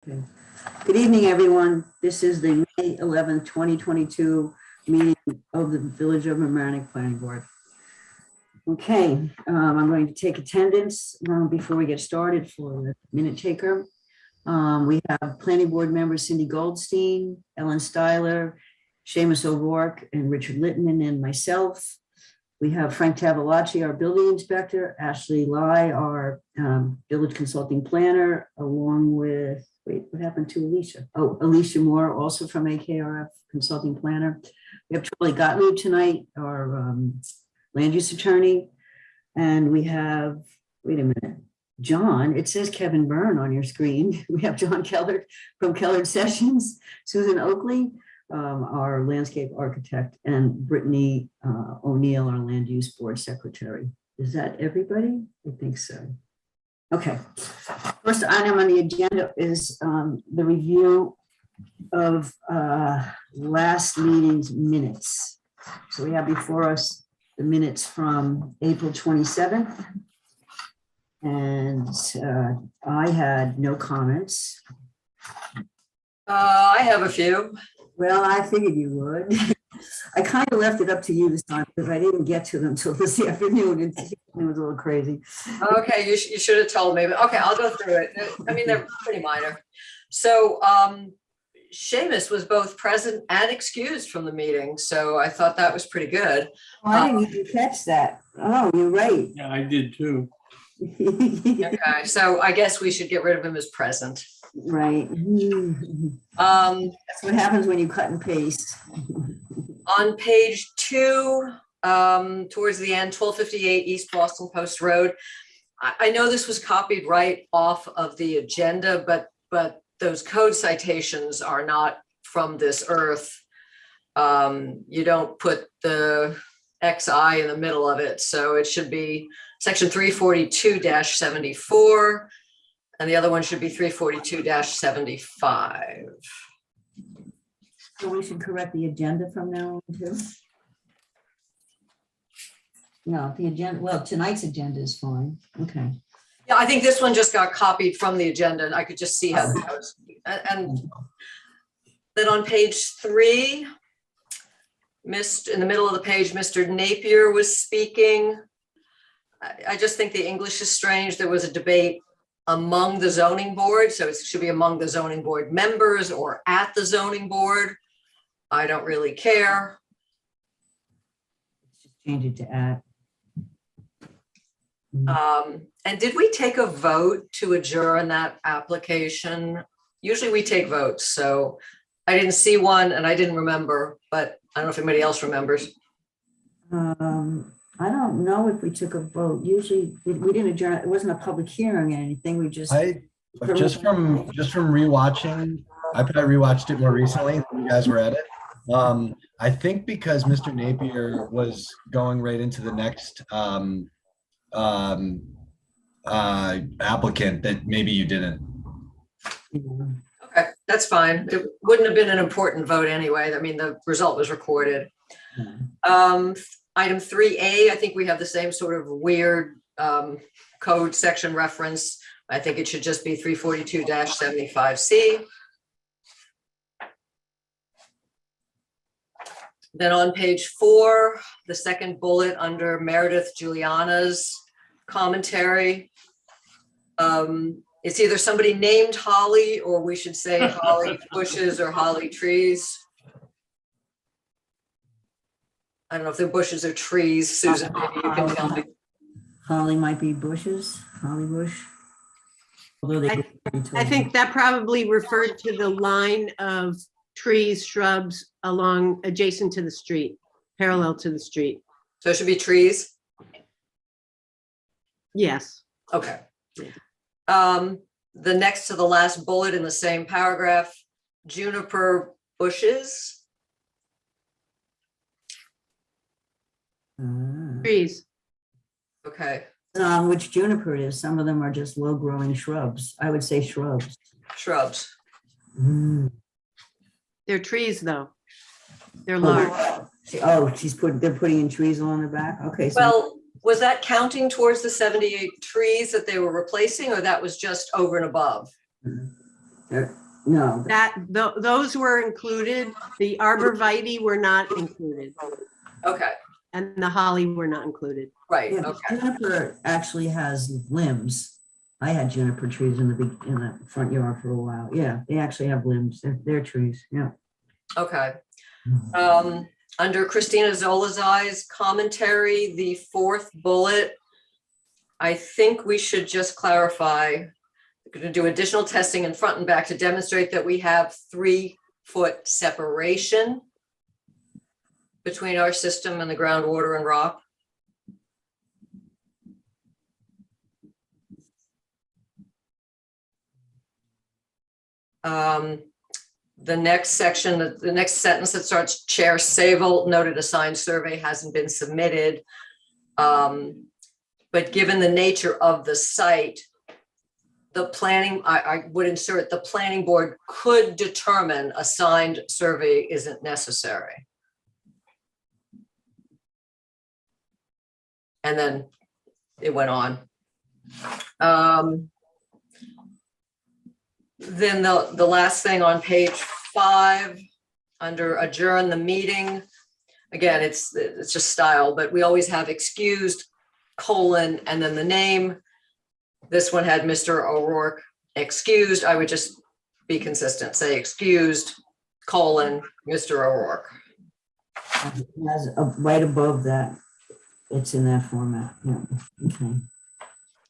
Okay. Good evening, everyone. This is the May 11th, 2022 meeting of the Village of Mamaroneck Planning Board. Okay, I'm going to take attendance before we get started for the minute taker. We have Planning Board members Cindy Goldstein, Ellen Styler, Seamus O'Rourke, and Richard Littman, and myself. We have Frank Tavolacci, our building inspector, Ashley Lai, our village consulting planner, along with, wait, what happened to Alicia? Oh, Alicia Moore, also from AKRF consulting planner. We have Charlie Gottlieb tonight, our land use attorney. And we have, wait a minute, John, it says Kevin Byrne on your screen. We have John Keller from Keller Sessions, Susan Oakley, our landscape architect, and Brittany O'Neill, our land use board secretary. Is that everybody? I think so. Okay. First item on the agenda is the review of last meeting's minutes. So we have before us the minutes from April 27th. And I had no comments. I have a few. Well, I figured you would. I kind of left it up to you this time because I didn't get to them until this afternoon. It was a little crazy. Okay, you should have told me. But okay, I'll go through it. I mean, they're pretty minor. So Seamus was both present and excused from the meeting. So I thought that was pretty good. Oh, I didn't even catch that. Oh, you're right. Yeah, I did too. Okay, so I guess we should get rid of him as present. Right. That's what happens when you cut and paste. On page 2, towards the end, 1258 East Boston Post Road. I know this was copied right off of the agenda, but those code citations are not from this earth. You don't put the XI in the middle of it, so it should be section 342-74. And the other one should be 342-75. So we should correct the agenda from now on too? No, the agenda, well, tonight's agenda is fine. Okay. Yeah, I think this one just got copied from the agenda and I could just see how that goes. And then on page 3, in the middle of the page, Mr. Napier was speaking. I just think the English is strange. There was a debate among the zoning board, so it should be among the zoning board members or at the zoning board. I don't really care. Just change it to at. And did we take a vote to adjourn that application? Usually we take votes, so I didn't see one and I didn't remember, but I don't know if anybody else remembers. I don't know if we took a vote. Usually we didn't adjourn. It wasn't a public hearing or anything. We just. Just from rewatching, I probably rewatched it more recently when you guys were at it. I think because Mr. Napier was going right into the next applicant that maybe you didn't. Okay, that's fine. It wouldn't have been an important vote anyway. I mean, the result was recorded. Item 3A, I think we have the same sort of weird code section reference. I think it should just be 342-75C. Then on page 4, the second bullet under Meredith Juliana's commentary, it's either somebody named Holly or we should say Holly bushes or Holly trees. I don't know if they're bushes or trees. Susan, maybe you can tell me. Holly might be bushes, Holly bush. Although they I think that probably referred to the line of trees, shrubs along adjacent to the street, parallel to the street. So it should be trees. Yes. Okay. The next to the last bullet in the same paragraph, Juniper Bushes. Trees. Okay. Which juniper it is. Some of them are just low growing shrubs. I would say shrubs. Shrubs. They're trees though. They're large. Oh, they're putting in trees along the back. Okay. So Well, was that counting towards the 78 trees that they were replacing, or that was just over and above? No, Those were included. The arborvitae were not included, Okay, and the holly were not included. right, yeah, okay. juniper actually has limbs. I had juniper trees in the front yard for a while. Yeah, they actually have limbs. They're trees, yeah. Okay. Under Christina Zolazai's commentary, the fourth bullet, I think we should just clarify, we're going to do additional testing in front and back to demonstrate that we have 3-foot separation between our system and the groundwater and rock. The next section, the next sentence that starts, Chair Sable noted a signed survey hasn't been submitted. But given the nature of the site, the planning, I would insert, the planning board could determine a signed survey isn't necessary. And then it went on. Then the last thing on page 5, under adjourn the meeting, again, it's just style, but we always have excused, colon, and then the name. This one had Mr. O'Rourke excused. I would just be consistent, say excused, colon, Mr. O'Rourke. Right above that, it's in that format, yeah, okay.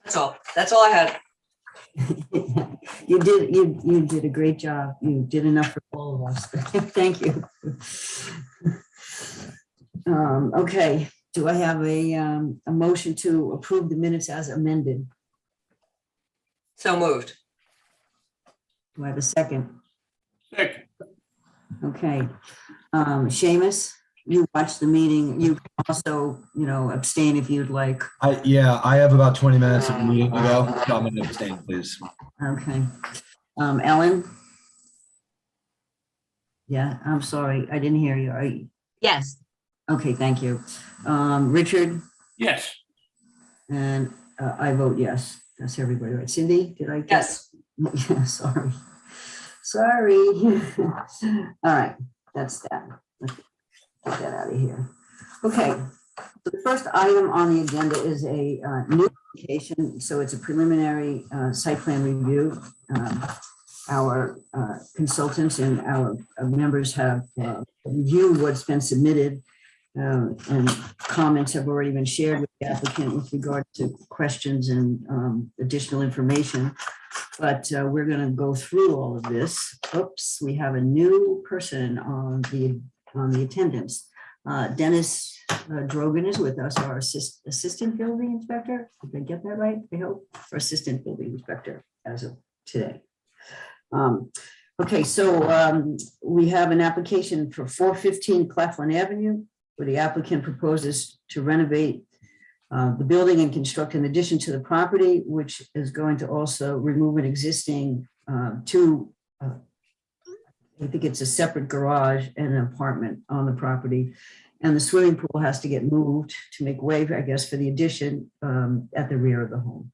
That's all I had. You did a great job. You did enough for all of us. Thank you. Okay, do I have a motion to approve the minutes as amended? So moved. Do I have a second? Second. Okay. Seamus, you watched the meeting. You can also, abstain if you'd like. I have about 20 minutes of the meeting to go, so I'm going to abstain, please. Okay. Ellen? Yeah, I'm sorry. I didn't hear you. Are you? Yes. Okay, thank you. Richard? Yes. And I vote yes. That's everybody, right? Cindy, did I? Yes. Yeah, sorry. Sorry. All right, that's that. Let's get that out of here. Okay, so the first item on the agenda is a new application. So it's a preliminary site plan review. Our consultants and our members have reviewed what's been submitted, and comments have already been shared with the applicant with regard to questions and additional information. But we're going to go through all of this. Oops, we have a new person on the attendance. Dennis Drogan is with us, our assistant building inspector. Did I get that right? I hope. Our assistant building inspector as of today. Okay, so we have an application for 415 Claflin Avenue, where the applicant proposes to renovate the building and construct an addition to the property, which is going to also remove an existing I think it's a separate garage and an apartment on the property. And the swimming pool has to get moved to make way, I guess, for the addition at the rear of the home.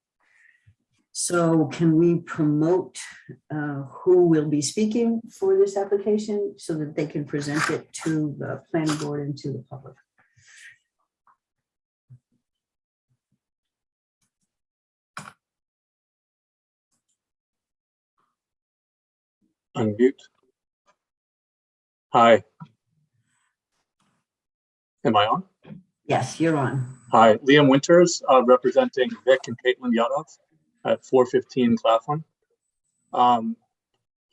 So can we promote who will be speaking for this application so that they can present it to the planning board and to the public? Unmute. Hi. Am I on? Yes, you're on. Hi, Liam Winters, representing Vic and Caitlin Yadov at 415 Claflin.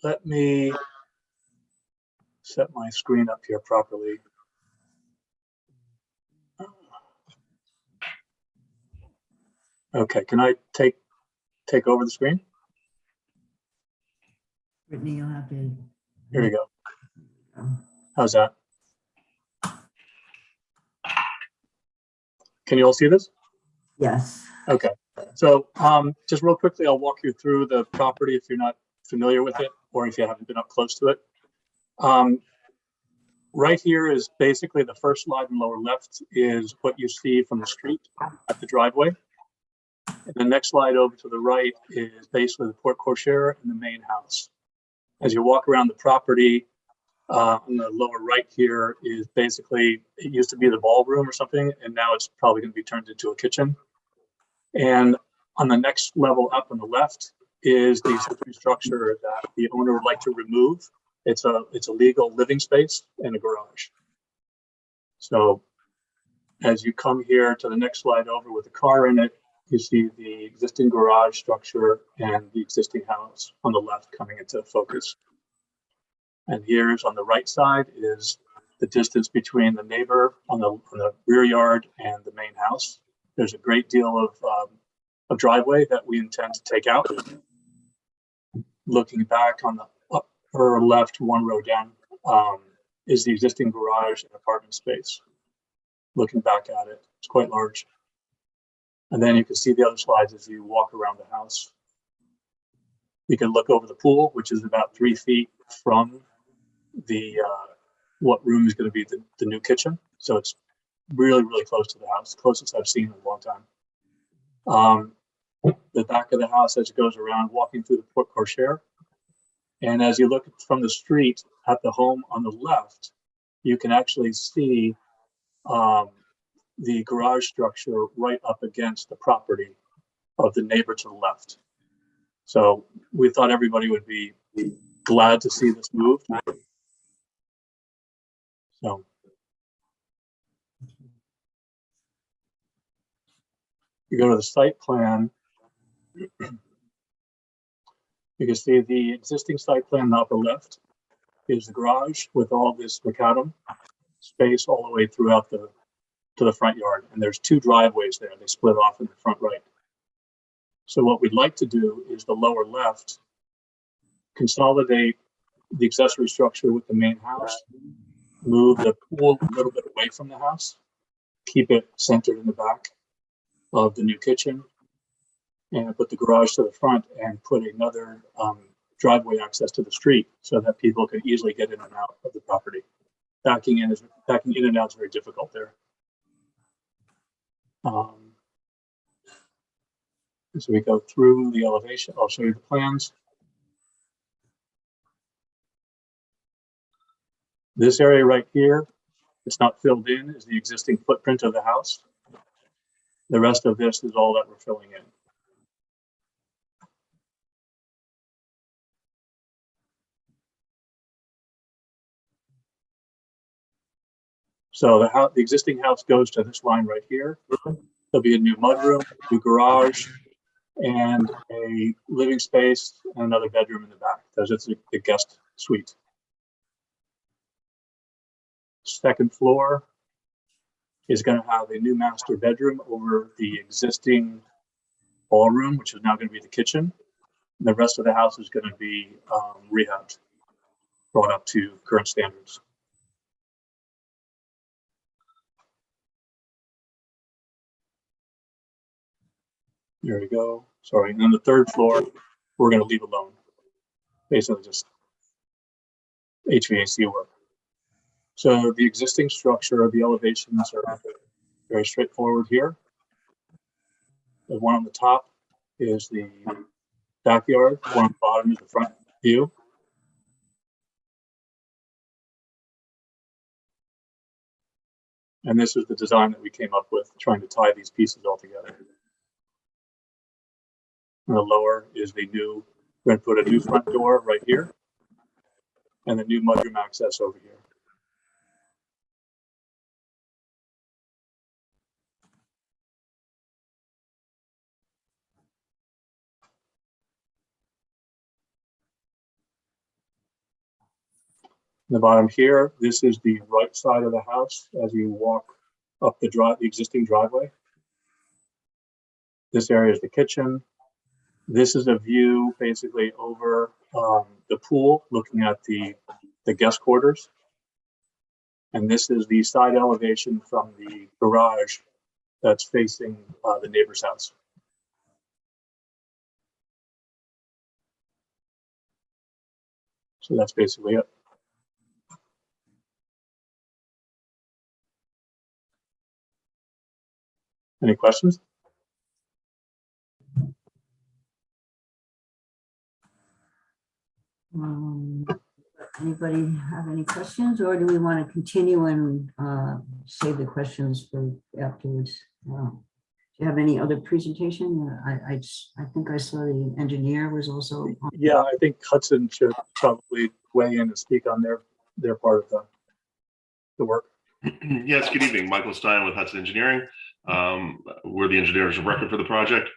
Let me set my screen up here properly. Okay, can I take over the screen? Brittany, you'll have to. Here we go. How's that? Can you all see this? Yes. Okay, so just real quickly, I'll walk you through the property if you're not familiar with it or if you haven't been up close to it. Right here is basically the first slide in lower left is what you see from the street at the driveway. And the next slide over to the right is basically the porte cochere and the main house. As you walk around the property, on the lower right here is basically, it used to be the ballroom or something, and now it's probably going to be turned into a kitchen. And on the next level up on the left is the accessory structure that the owner would like to remove. It's a legal living space and a garage. So as you come here to the next slide over with the car in it, you see the existing garage structure and the existing house on the left coming into focus. And here's on the right side is the distance between the neighbor on the rear yard and the main house. There's a great deal of driveway that we intend to take out. Looking back on the upper left, one row down, is the existing garage and apartment space. Looking back at it, it's quite large. And then you can see the other slides as you walk around the house. You can look over the pool, which is about 3 feet from the what room is going to be the new kitchen. So it's really, really close to the house, closest I've seen in a long time. The back of the house as it goes around, walking through the porte cochere. And as you look from the street at the home on the left, you can actually see the garage structure right up against the property of the neighbor to the left. So we thought everybody would be glad to see this moved. So you go to the site plan, you can see the existing site plan in the upper left is the garage with all this macadam space all the way throughout to the front yard. And there's 2 driveways there. They split off in the front right. So what we'd like to do is the lower left, consolidate the accessory structure with the main house, move the pool a little bit away from the house, keep it centered in the back of the new kitchen, and put the garage to the front and put another driveway access to the street so that people can easily get in and out of the property. Backing in and out is very difficult there. So we go through the elevation. I'll show you the plans. This area right here, it's not filled in, is the existing footprint of the house. The rest of this is all that we're filling in. So the existing house goes to this line right here. There'll be a new mudroom, new garage, and a living space and another bedroom in the back. That's the guest suite. Second floor is going to have a new master bedroom over the existing ballroom, which is now going to be the kitchen. And the rest of the house is going to be rehabbed, brought up to current standards. There we go. Sorry. And then the third floor, we're going to leave alone. Basically just HVAC work. So the existing structure, the elevations are very straightforward here. The one on the top is the backyard. The one on the bottom is the front view. And this is the design that we came up with, trying to tie these pieces all together. And the lower is the new, we're going to put a new front door right here and the new mudroom access over here. The bottom here, this is the right side of the house as you walk up the existing driveway. This area is the kitchen. This is a view basically over the pool, looking at the guest quarters. And this is the side elevation from the garage that's facing the neighbor's house. So that's basically it. Any questions? Anybody have any questions, or do we want to continue and save the questions for afterwards? Do you have any other presentation? I think I saw the engineer was also. Yeah, I think Hudson should probably weigh in and speak on their part of the work. Yes, good evening. Michael Stein with Hudson Engineering. We're the engineers of record for the project.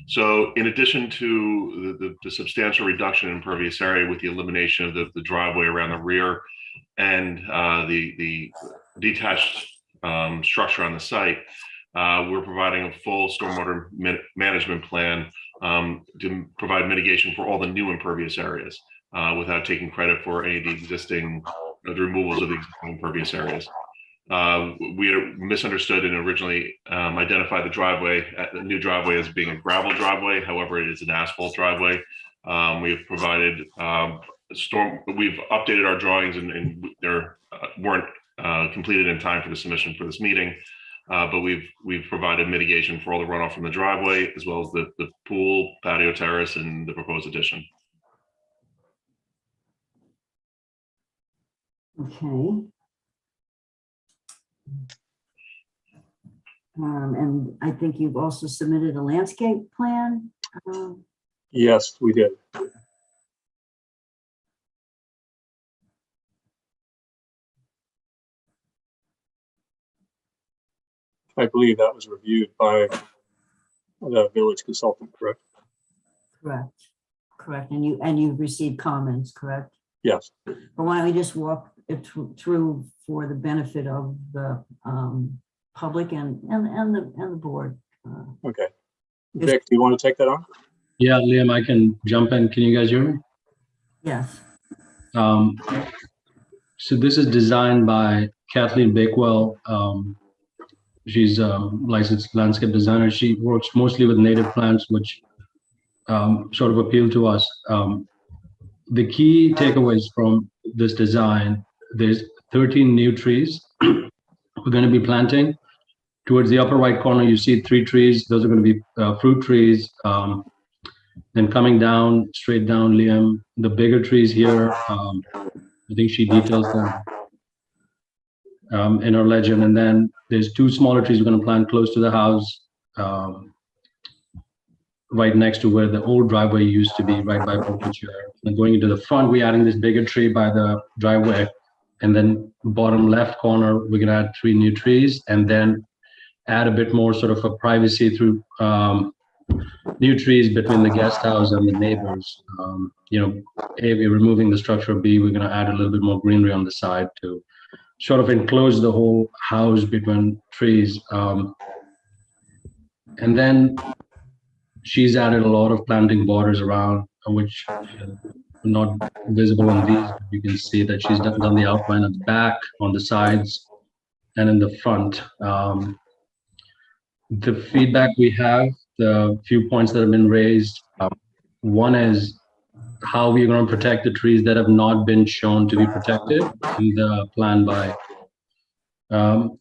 So in addition to the substantial reduction in impervious area with the elimination of the driveway around the rear and the detached structure on the site, we're providing a full stormwater management plan to provide mitigation for all the new impervious areas without taking credit for any of the existing, the removals of the existing impervious areas. We misunderstood and originally identified the new driveway as being a gravel driveway. However, it is an asphalt driveway. We've provided we've updated our drawings and they weren't completed in time for the submission for this meeting. But we've provided mitigation for all the runoff from the driveway, as well as the pool, patio terrace, and the proposed addition. Okay. And I think you've also submitted a landscape plan. Yes, we did. I believe that was reviewed by the village consultant, correct? Correct. And you've received comments, correct? Yes. But why don't we just walk it through for the benefit of the public and the board. Okay. Vic, do you want to take that on? Yeah, Liam, I can jump in. Can you guys hear me? Yes. So this is designed by Kathleen Bakewell. She's a licensed landscape designer. She works mostly with native plants, which sort of appeal to us. The key takeaways from this design, there's 13 new trees we're going to be planting. Towards the upper right corner, you see 3 trees. Those are going to be fruit trees. Then coming down, straight down, Liam, the bigger trees here, I think she details them in her legend. And then there's 2 smaller trees we're going to plant close to the house, right next to where the old driveway used to be, right by Portraiture. And going into the front, we're adding this bigger tree by the driveway. And then bottom left corner, we're going to add 3 new trees, and then add a bit more sort of a privacy through new trees between the guest house and the neighbors. A, we're removing the structure. B, we're going to add a little bit more greenery on the side to sort of enclose the whole house between trees. And then she's added a lot of planting borders around, which are not visible on these. You can see that she's done the outline at the back, on the sides, and in the front. The feedback we have, the few points that have been raised, one is how we're going to protect the trees that have not been shown to be protected in the plan by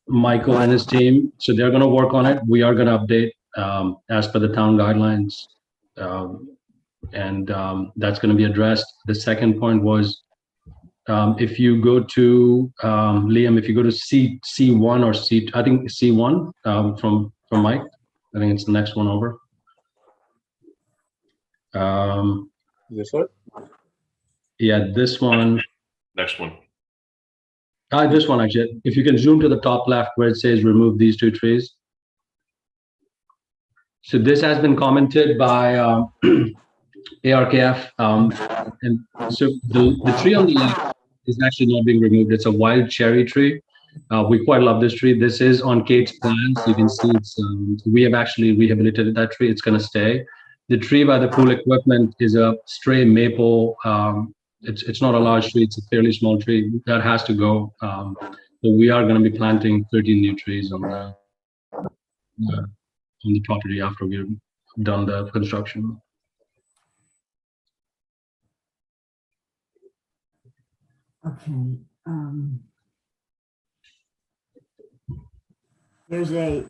Michael and his team. So they're going to work on it. We are going to update as per the town guidelines, and that's going to be addressed. The second point was, if you go to Liam, if you go to C1 or C, I think C1 from Mike, I think it's the next one over. Is this it? Yeah, this one. Next one. This one actually. If you can zoom to the top left where it says remove these 2 trees. So this has been commented by ARKF, and so the tree on the left is actually not being removed. It's a wild cherry tree. We quite love this tree. This is on Kate's plans. You can see it's we have actually rehabilitated that tree. It's going to stay. The tree by the pool equipment is a stray maple. It's not a large tree. It's a fairly small tree that has to go. So we are going to be planting 13 new trees on the property after we've done the construction. Okay. There's a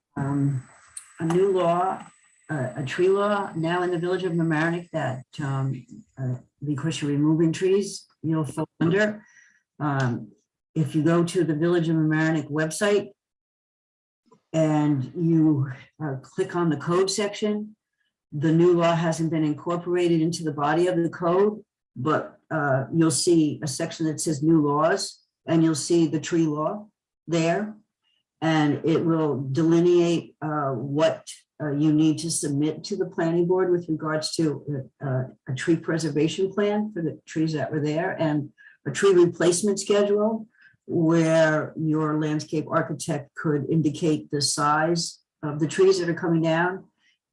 new law a tree law now in the village of Mamaroneck that because you're removing trees, you'll fall under. If you go to the Village of Mamaroneck website and you click on the code section, the new law hasn't been incorporated into the body of the code, but you'll see a section that says new laws, and you'll see the tree law there, and it will delineate what you need to submit to the planning board with regards to a tree preservation plan for the trees that were there, and a tree replacement schedule where your landscape architect could indicate the size of the trees that are coming down.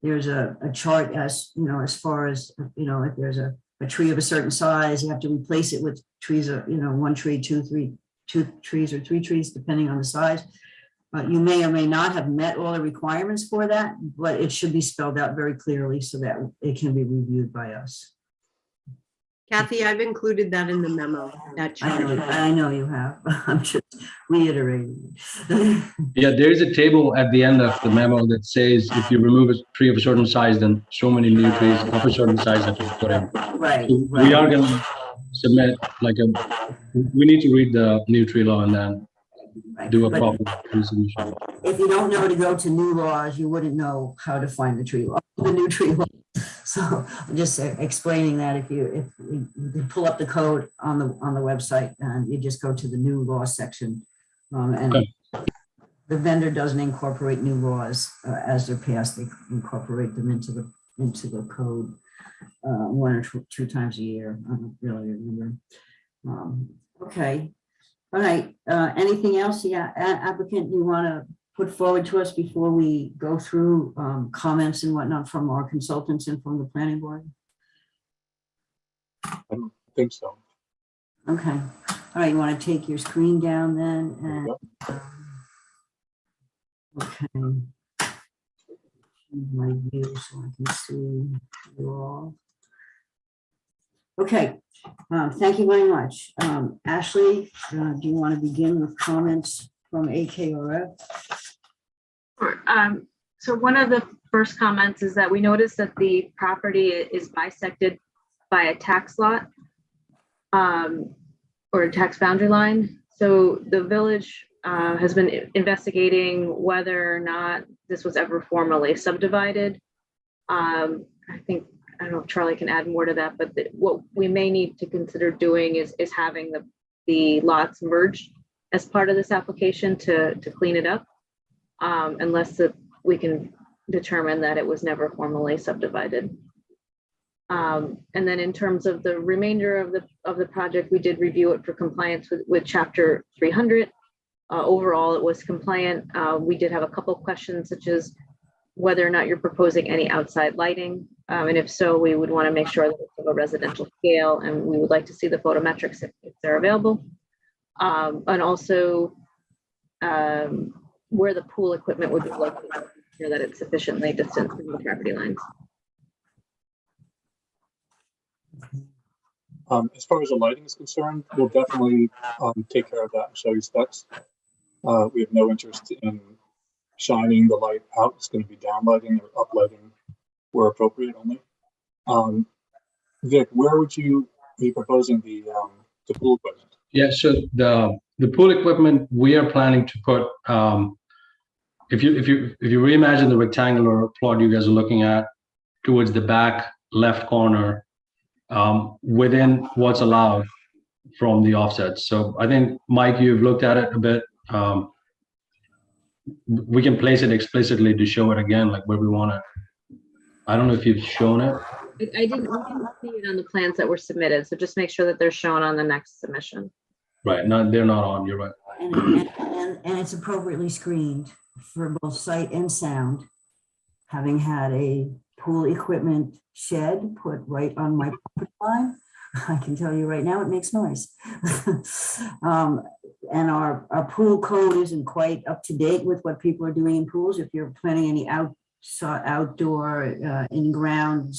There's a chart as, you know, as far as, you know, if there's a tree of a certain size, you have to replace it with trees of, you know, 1 tree, 2 trees, or 3 trees, depending on the size. You may or may not have met all the requirements for that, but it should be spelled out very clearly so that it can be reviewed by us. Kathy, I've included that in the memo. That chart. I know you have. I'm just reiterating. Yeah, there is a table at the end of the memo that says if you remove a tree of a certain size, then so many new trees of a certain size that you put in. Right. So we are going to submit we need to read the new tree law and then do a But proper resubmission. if you don't know to go to new laws, you wouldn't know how to find the tree law, the new tree law. So I'm just explaining that if you pull up the code on the website and you just go to the new law section, and Okay. the vendor doesn't incorporate new laws as they're passed. They incorporate them into the code 1 or 2 times a year. I don't really remember. Okay. All right. Anything else, applicant, you want to put forward to us before we go through comments and whatnot from our consultants and from the planning board? I don't think so. Okay. All right. You want to take your screen down then? And, okay. Change my view so I can see you all. Okay. Thank you very much. Ashley, do you want to begin with comments from AKRF? Sure. So one of the first comments is that we noticed that the property is bisected by a tax lot or a tax boundary line. So the village has been investigating whether or not this was ever formally subdivided. I don't know if Charlie can add more to that, but what we may need to consider doing is having the lots merged as part of this application to clean it up, unless we can determine that it was never formally subdivided. And then in terms of the remainder of the project, we did review it for compliance with Chapter 300. Overall, it was compliant. We did have a couple of questions, such as whether or not you're proposing any outside lighting. And if so, we would want to make sure that it's of a residential scale, and we would like to see the photometrics if they're available. And also where the pool equipment would be located, so that it's sufficiently distant from the property lines. As far as the lighting is concerned, we'll definitely take care of that and show you specs. We have no interest in shining the light out. It's going to be down lighting or up lighting where appropriate only. Vic, where would you be proposing the pool equipment? Yeah, so the pool equipment we are planning to put, if you reimagine the rectangular plot you guys are looking at towards the back left corner, within what's allowed from the offsets. So I think, Mike, you've looked at it a bit. We can place it explicitly to show it again, like where we want it. I don't know if you've shown it. I didn't see it on the plans that were submitted, so just make sure that they're shown on the next submission. Right, they're not on, you're right. And it's appropriately screened for both sight and sound, having had a pool equipment shed put right on my property line. I can tell you right now, it makes noise. And our pool code isn't quite up to date with what people are doing in pools. If you're planning any outdoor in-ground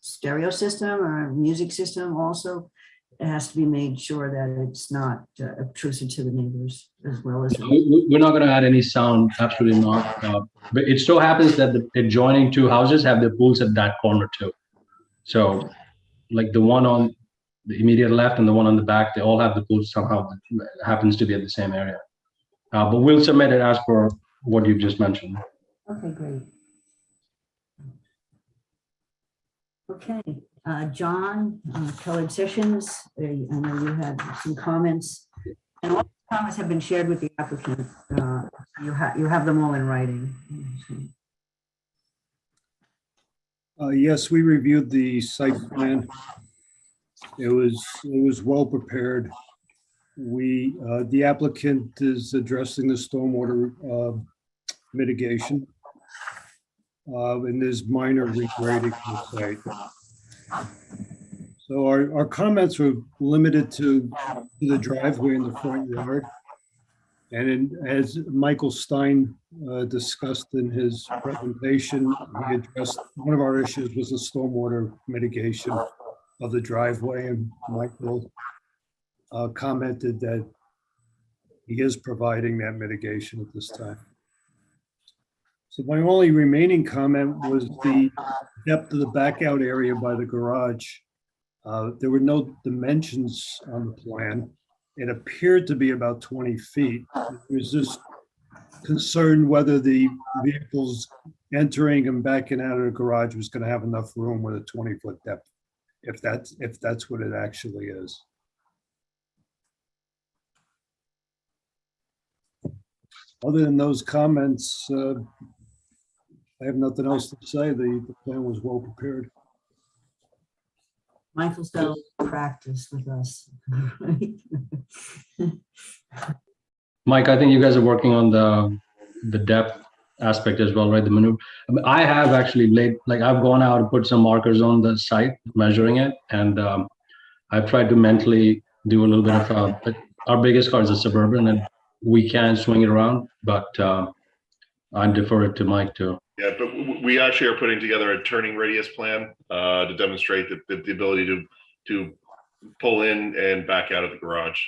stereo system or music system also, it has to be made sure that it's not obtrusive to the neighbors as well as. We're not going to add any sound, absolutely not. But it so happens that the adjoining two houses have their pools at that corner too. So like the one on the immediate left and the one on the back, they all have the pools somehow, happens to be at the same area. But we'll submit it as per what you've just mentioned. Okay, great. Okay, John, colored sessions, I know you had some comments, and all the comments have been shared with the applicant. You have them all in writing. Yes, we reviewed the site plan. It was well prepared. The applicant is addressing the stormwater mitigation. And there's minor regrading on the site. So our comments were limited to the driveway in the front yard. And as Michael Stein discussed in his presentation, he addressed one of our issues was the stormwater mitigation of the driveway, and Michael commented that he is providing that mitigation at this time. So my only remaining comment was the depth of the back out area by the garage. There were no dimensions on the plan. It appeared to be about 20 feet. There was just concern whether the vehicles entering and backing out of the garage was going to have enough room with a 20-foot depth, if that's what it actually is. Other than those comments, I have nothing else to say. The plan was well prepared. Michael's got a practice with us. Mike, I think you guys are working on the depth aspect as well, right? The maneuver. I have actually I've gone out and put some markers on the site, measuring it, and I've tried to mentally do a little bit of. Our biggest car is a Suburban, and we can swing it around, but I defer it to Mike too. Yeah, but we actually are putting together a turning radius plan to demonstrate the ability to pull in and back out of the garage.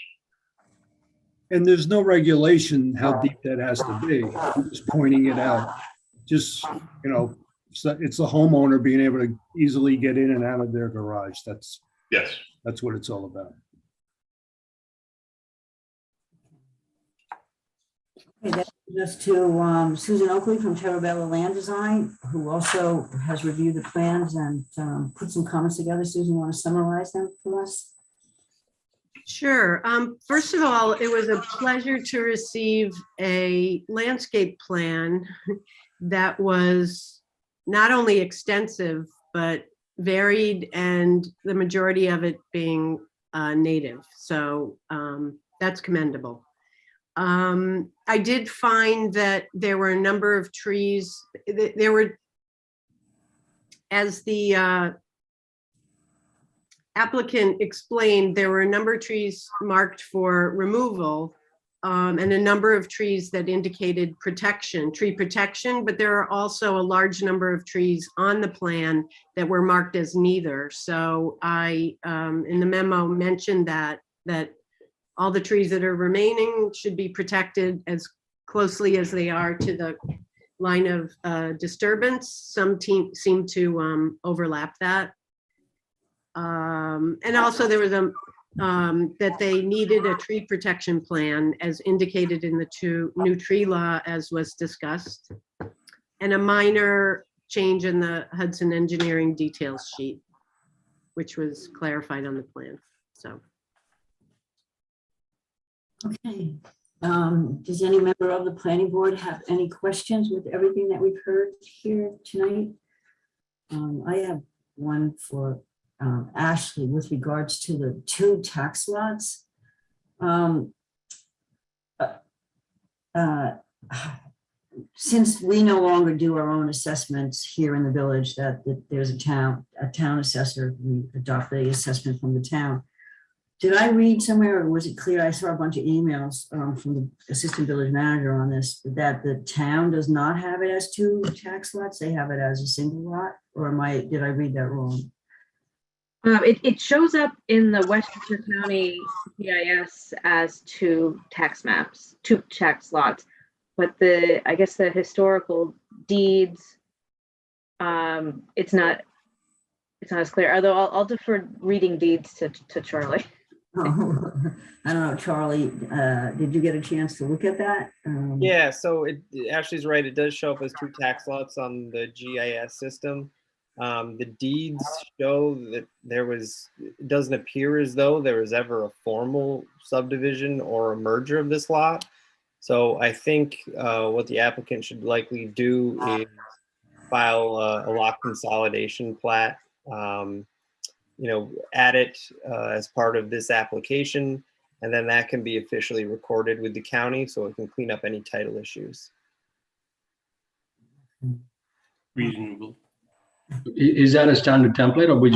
And there's no regulation how deep that has to be. I'm just pointing it out. Just, so it's the homeowner being able to easily get in and out of their garage. That's what it's all about. Okay, that brings us to Susan Oakley from Terrabella Land Design, who also has reviewed the plans and put some comments together. Susan, you want to summarize them for us? Sure. First of all, it was a pleasure to receive a landscape plan that was not only extensive, but varied, and the majority of it being native. So that's commendable. I did find that there were a number of trees. There were, as the applicant explained, there were a number of trees marked for removal, and a number of trees that indicated tree protection, but there are also a large number of trees on the plan that were marked as neither. So I, in the memo, mentioned that all the trees that are remaining should be protected as closely as they are to the line of disturbance. Some seem to overlap that. And also there was that they needed a tree protection plan as indicated in the new tree law, as was discussed, and a minor change in the Hudson engineering details sheet, which was clarified on the plan. So. Okay. Does any member of the planning board have any questions with everything that we've heard here tonight? I have one for Ashley with regards to the 2 tax lots. Since we no longer do our own assessments here in the village, that there's a town assessor, we adopt the assessment from the town. Did I read somewhere, or was it clear? I saw a bunch of emails from the assistant village manager on this, that the town does not have it as 2 tax lots. They have it as a single lot, or did I read that wrong? It shows up in the Westchester County GIS as two tax maps, two tax lots. But I guess the historical deeds, it's not as clear. Although I'll defer reading deeds to Charlie. Oh, I don't know, Charlie, did you get a chance to look at that? Yeah, so Ashley's right. It does show up as two tax lots on the GIS system. The deeds show that it doesn't appear as though there was ever a formal subdivision or a merger of this lot. So I think what the applicant should likely do is file a lot consolidation plat, add it as part of this application, and then that can be officially recorded with the county so it can clean up any title issues. Reasonable. Is that a standard template, or we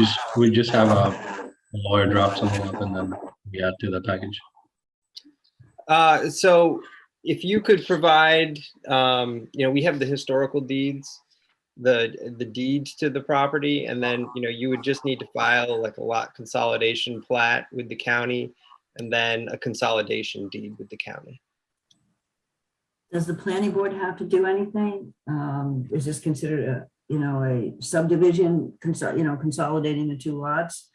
just have a lawyer draft something up and then we add to the package? So if you could provide, we have the historical deeds, the deeds to the property, and then you would just need to file like a lot consolidation plat with the county, and then a consolidation deed with the county. Does the planning board have to do anything? Is this considered a subdivision, consolidating the two lots?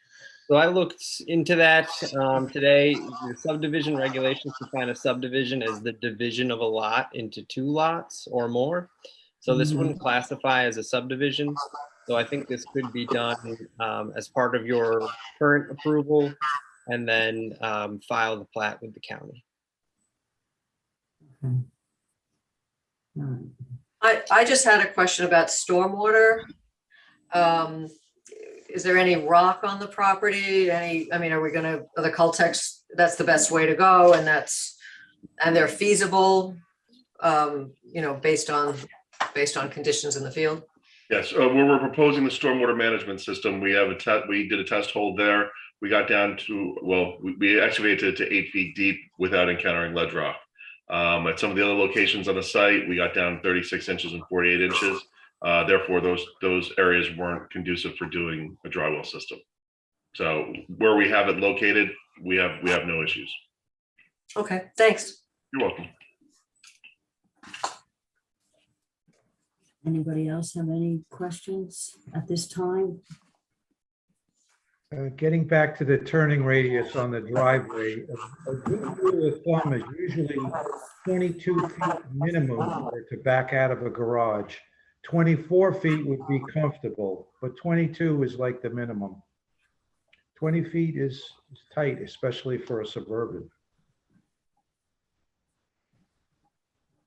So I looked into that today. The subdivision regulations define a subdivision as the division of a lot into two lots or more. So this wouldn't classify as a subdivision. So I think this could be done as part of your current approval, and then file the plat with the county. Okay. All right. I just had a question about stormwater. Is there any rock on the property? Are the Cultex, that's the best way to go, and they're feasible, based on conditions in the field? Yes, we're proposing the stormwater management system. We did a test hole there. We got down to, we excavated to 8 feet deep without encountering ledge rock. At some of the other locations on the site, we got down 36 inches and 48 inches. Therefore, those areas weren't conducive for doing a dry well system. So where we have it located, we have no issues. Okay, thanks. You're welcome. Anybody else have any questions at this time? Getting back to the turning radius on the driveway, a good rule of thumb is usually 22 feet minimum to back out of a garage. 24 feet would be comfortable, but 22 is like the minimum. 20 feet is tight, especially for a suburban.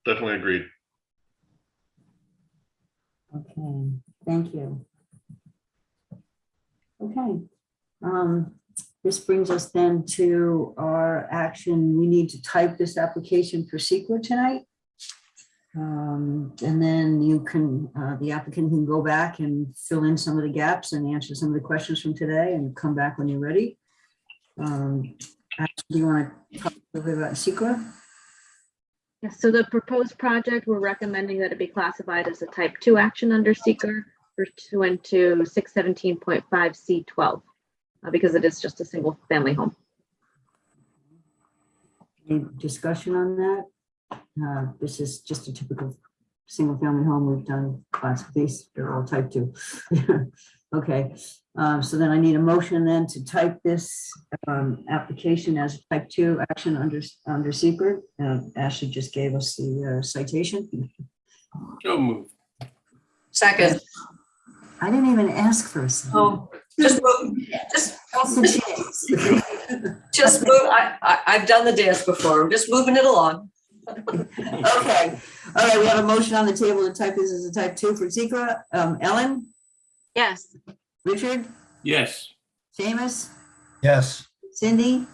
Definitely agreed. Okay, thank you. Okay. This brings us then to our action. We need to type this application for secret tonight. And then the applicant can go back and fill in some of the gaps and answer some of the questions from today and come back when you're ready. Do you want to talk a little bit about secret? Yes, so the proposed project, we're recommending that it be classified as a type 2 action under seeker pursuant to 617.5C12 because it is just a single family home. Any discussion on that? This is just a typical single family home. We've done lots of these. They're all type 2. Okay, so then I need a motion then to type this application as a type 2 action under secret. Ashley just gave us the citation. So moved. Second. I didn't even ask for a second. Oh, just move. Just move. I've done the dance before. I'm just moving it along. Okay. All right. We have a motion on the table to type this as a type 2 for secret. Ellen? Yes. Richard? Yes. Seamus? Yes. Cindy?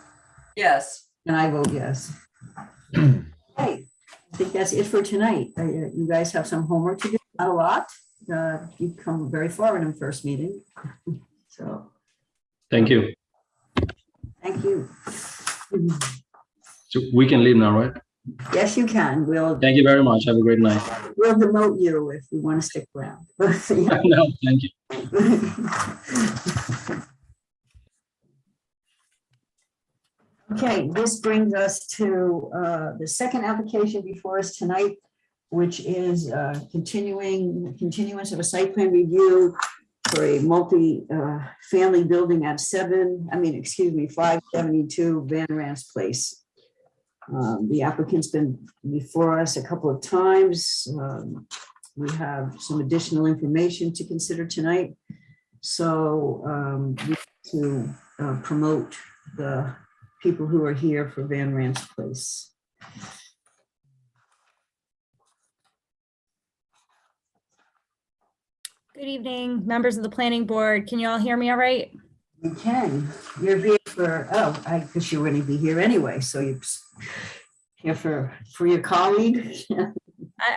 Yes. And I vote yes. Okay. I think that's it for tonight. You guys have some homework to do, not a lot. You've come very far in the first meeting. So Thank you. thank you. So we can leave now, right? Yes, you can. Thank you very much. Have a great night. We'll demote you if you want to stick around. No, thank you. Okay, this brings us to the second application before us tonight, which is continuance of a site plan review for a multi-family building at 572 Van Rance Place. The applicant's been before us a couple of times. We have some additional information to consider tonight. So we have to promote the people who are here for Van Rance Place. Good evening, members of the planning board. Can you all hear me all right? You can. You're here for, I guess you're going to be here anyway. So you're here for your colleague.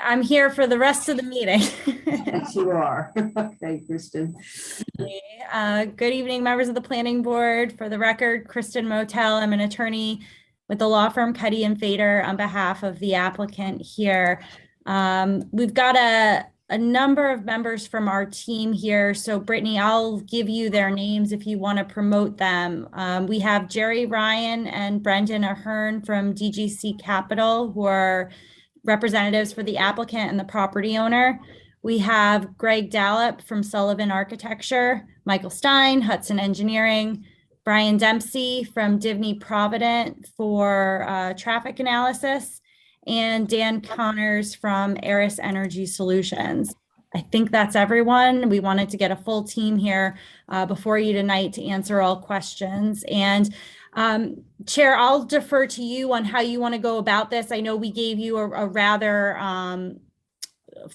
I'm here for the rest of the meeting. Yes, you are. Okay, Kristen. Good evening, members of the planning board. For the record, Kristen Motel. I'm an attorney with the law firm Cuddy and Fader on behalf of the applicant here. We've got a number of members from our team here. So Brittany, I'll give you their names if you want to promote them. We have Jerry Ryan and Brendan Ahern from DGC Capital, who are representatives for the applicant and the property owner. We have Greg Dallop from Sullivan Architecture, Michael Stein, Hudson Engineering, Brian Dempsey from Divney Provident for traffic analysis, and Dan Connors from Eris Energy Solutions. I think that's everyone. We wanted to get a full team here before you tonight to answer all questions. And Chair, I'll defer to you on how you want to go about this. I know we gave you a rather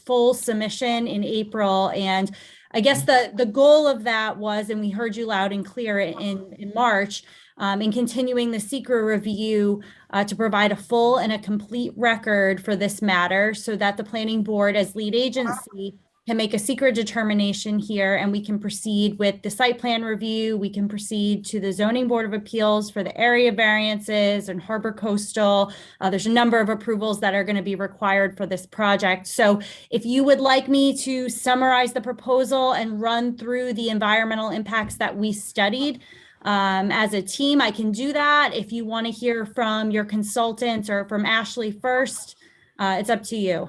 full submission in April, and I guess the goal of that was, and we heard you loud and clear in March, in continuing the SECRA review to provide a full and a complete record for this matter so that the planning board as lead agency can make a SECRA determination here, and we can proceed with the site plan review. We can proceed to the zoning board of appeals for the area variances and harbor coastal. There's a number of approvals that are going to be required for this project. So if you would like me to summarize the proposal and run through the environmental impacts that we studied as a team, I can do that. If you want to hear from your consultant or from Ashley first, it's up to you.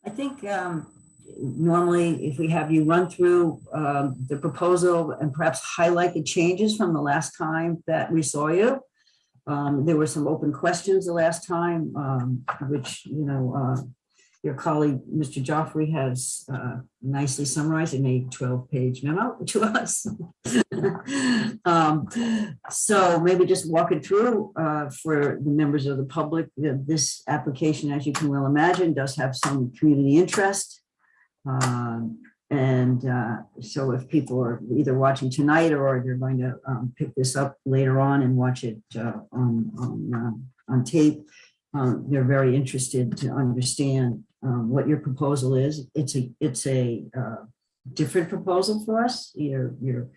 I think normally if we have you run through the proposal and perhaps highlight the changes from the last time that we saw you. There were some open questions the last time, which, your colleague, Mr. Joffrey, has nicely summarized in a 12-page memo to us. So maybe just walk it through for the members of the public. This application, as you can well imagine, does have some community interest. So if people are either watching tonight or they're going to pick this up later on and watch it on tape, they're very interested to understand what your proposal is. It's a different proposal for us. You're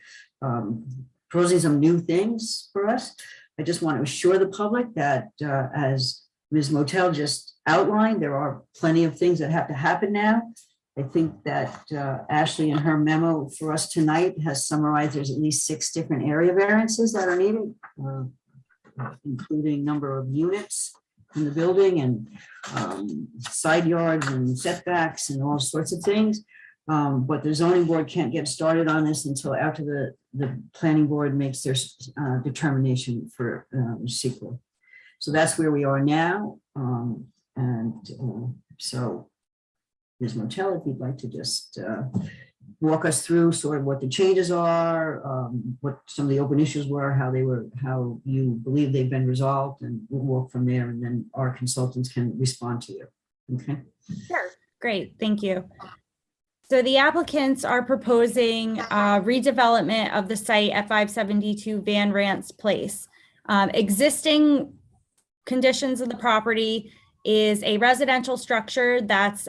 proposing some new things for us. I just want to assure the public that as Ms. Motel just outlined, there are plenty of things that have to happen now. I think that Ashley in her memo for us tonight has summarized there's at least 6 different area variances that are needed, including number of units in the building and side yards and setbacks and all sorts of things. But the zoning board can't get started on this until after the planning board makes their determination for SEQA. So that's where we are now. So Ms. Motel, if you'd like to just walk us through sort of what the changes are, what some of the open issues were, how you believe they've been resolved, and we'll walk from there, and then our consultants can respond to you. Okay. Sure. Great. Thank you. So the applicants are proposing redevelopment of the site at 572 Van Rance Place. Existing conditions of the property is a residential structure that's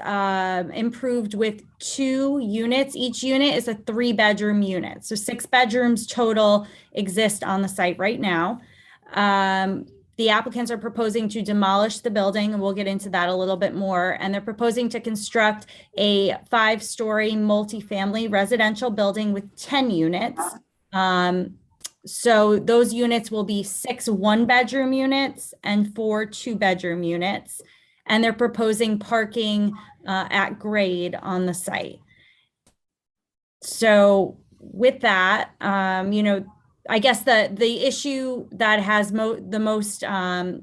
improved with 2 units. Each unit is a 3-bedroom unit. So 6 bedrooms total exist on the site right now. The applicants are proposing to demolish the building, and we'll get into that a little bit more. And they're proposing to construct a 5-story multifamily residential building with 10 units. So those units will be 6 one-bedroom units and 4 two-bedroom units. And they're proposing parking at grade on the site. So with that, I guess the issue that has the most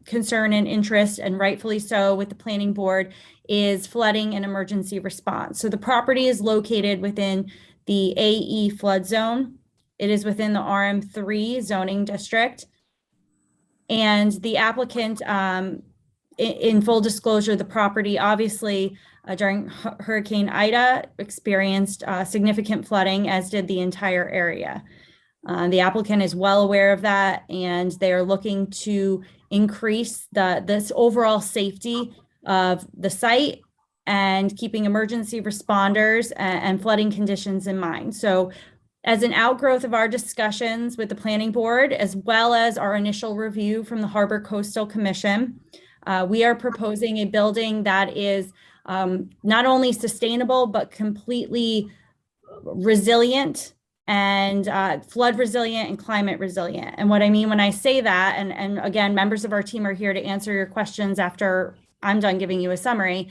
concern and interest, and rightfully so, with the planning board is flooding and emergency response. So the property is located within the AE flood zone. It is within the RM3 zoning district. And the applicant, in full disclosure, the property obviously during Hurricane Ida experienced significant flooding, as did the entire area. The applicant is well aware of that, and they are looking to increase this overall safety of the site and keeping emergency responders and flooding conditions in mind. So as an outgrowth of our discussions with the planning board, as well as our initial review from the Harbor Coastal Commission, we are proposing a building that is not only sustainable, but completely resilient and flood resilient and climate resilient. And what I mean when I say that, and again, members of our team are here to answer your questions after I'm done giving you a summary.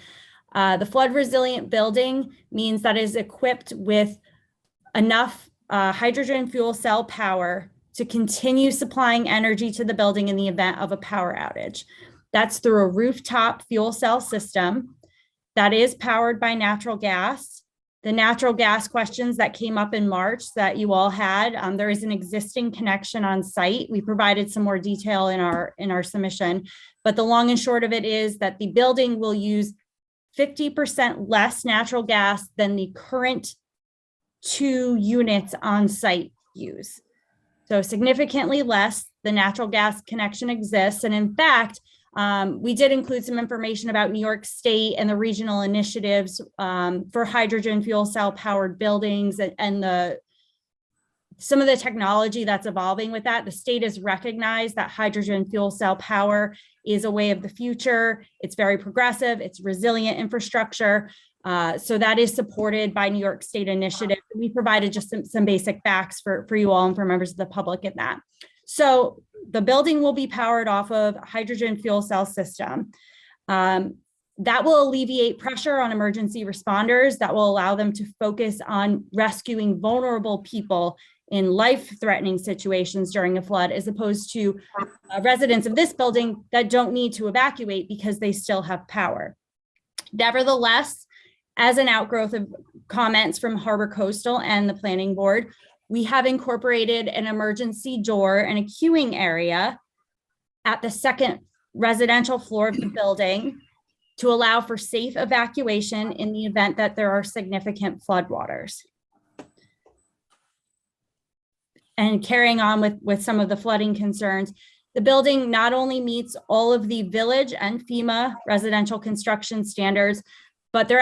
The flood resilient building means that it is equipped with enough hydrogen fuel cell power to continue supplying energy to the building in the event of a power outage. That's through a rooftop fuel cell system that is powered by natural gas. The natural gas questions that came up in March that you all had, there is an existing connection on site. We provided some more detail in our submission, but the long and short of it is that the building will use 50% less natural gas than the current 2 units on site use. So significantly less. The natural gas connection exists. And in fact, we did include some information about New York State and the regional initiatives for hydrogen fuel cell powered buildings and some of the technology that's evolving with that. The state has recognized that hydrogen fuel cell power is a way of the future. It's very progressive. It's resilient infrastructure. So that is supported by New York State initiative. We provided just some basic facts for you all and for members of the public in that. So the building will be powered off of hydrogen fuel cell system. That will alleviate pressure on emergency responders. That will allow them to focus on rescuing vulnerable people in life-threatening situations during a flood, as opposed to residents of this building that don't need to evacuate because they still have power. Nevertheless, as an outgrowth of comments from Harbor Coastal and the planning board, we have incorporated an emergency door and a queuing area at the second residential floor of the building to allow for safe evacuation in the event that there are significant floodwaters. And carrying on with some of the flooding concerns, the building not only meets all of the village and FEMA residential construction standards, but the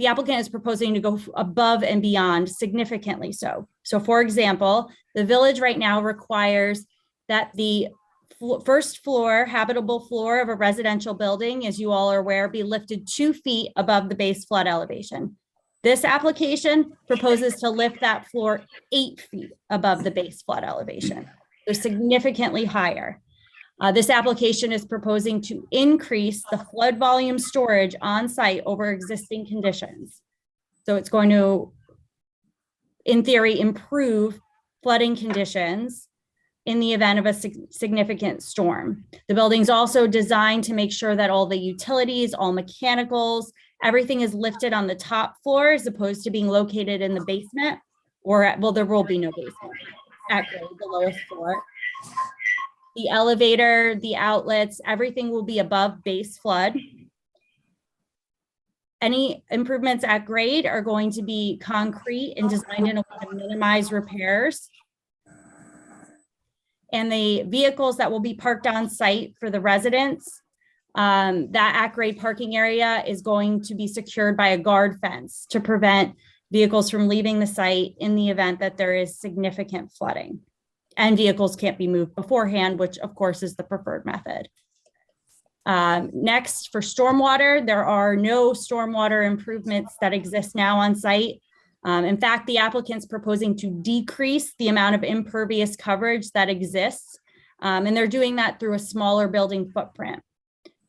applicant is proposing to go above and beyond, significantly so. So for example, the village right now requires that the first floor, habitable floor of a residential building, as you all are aware, be lifted 2 feet above the base flood elevation. This application proposes to lift that floor 8 feet above the base flood elevation. They're significantly higher. This application is proposing to increase the flood volume storage on site over existing conditions. So it's going to, in theory, improve flooding conditions in the event of a significant storm. The building's also designed to make sure that all the utilities, all mechanicals, everything is lifted on the top floor as opposed to being located in the basement, well, there will be no basement at grade, the lowest floor. The elevator, the outlets, everything will be above base flood. Any improvements at grade are going to be concrete and designed in a way to minimize repairs. And the vehicles that will be parked on site for the residents, that at-grade parking area is going to be secured by a guard fence to prevent vehicles from leaving the site in the event that there is significant flooding. And vehicles can't be moved beforehand, which of course is the preferred method. Next, for stormwater, there are no stormwater improvements that exist now on site. In fact, the applicant's proposing to decrease the amount of impervious coverage that exists. And they're doing that through a smaller building footprint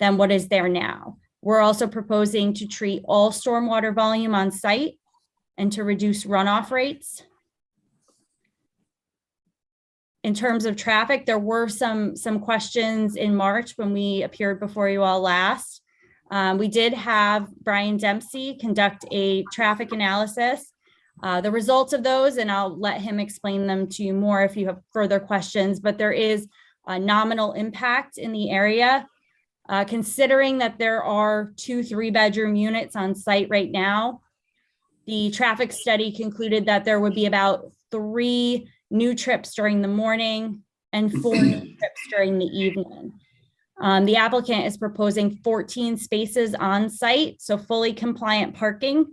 than what is there now. We're also proposing to treat all stormwater volume on site and to reduce runoff rates. In terms of traffic, there were some questions in March when we appeared before you all last. We did have Brian Dempsey conduct a traffic analysis. The results of those, and I'll let him explain them to you more if you have further questions, but there is a nominal impact in the area. Considering that there are 2 3-bedroom units on site right now, the traffic study concluded that there would be about 3 new trips during the morning and 4 new trips during the evening. The applicant is proposing 14 spaces on site, so fully compliant parking.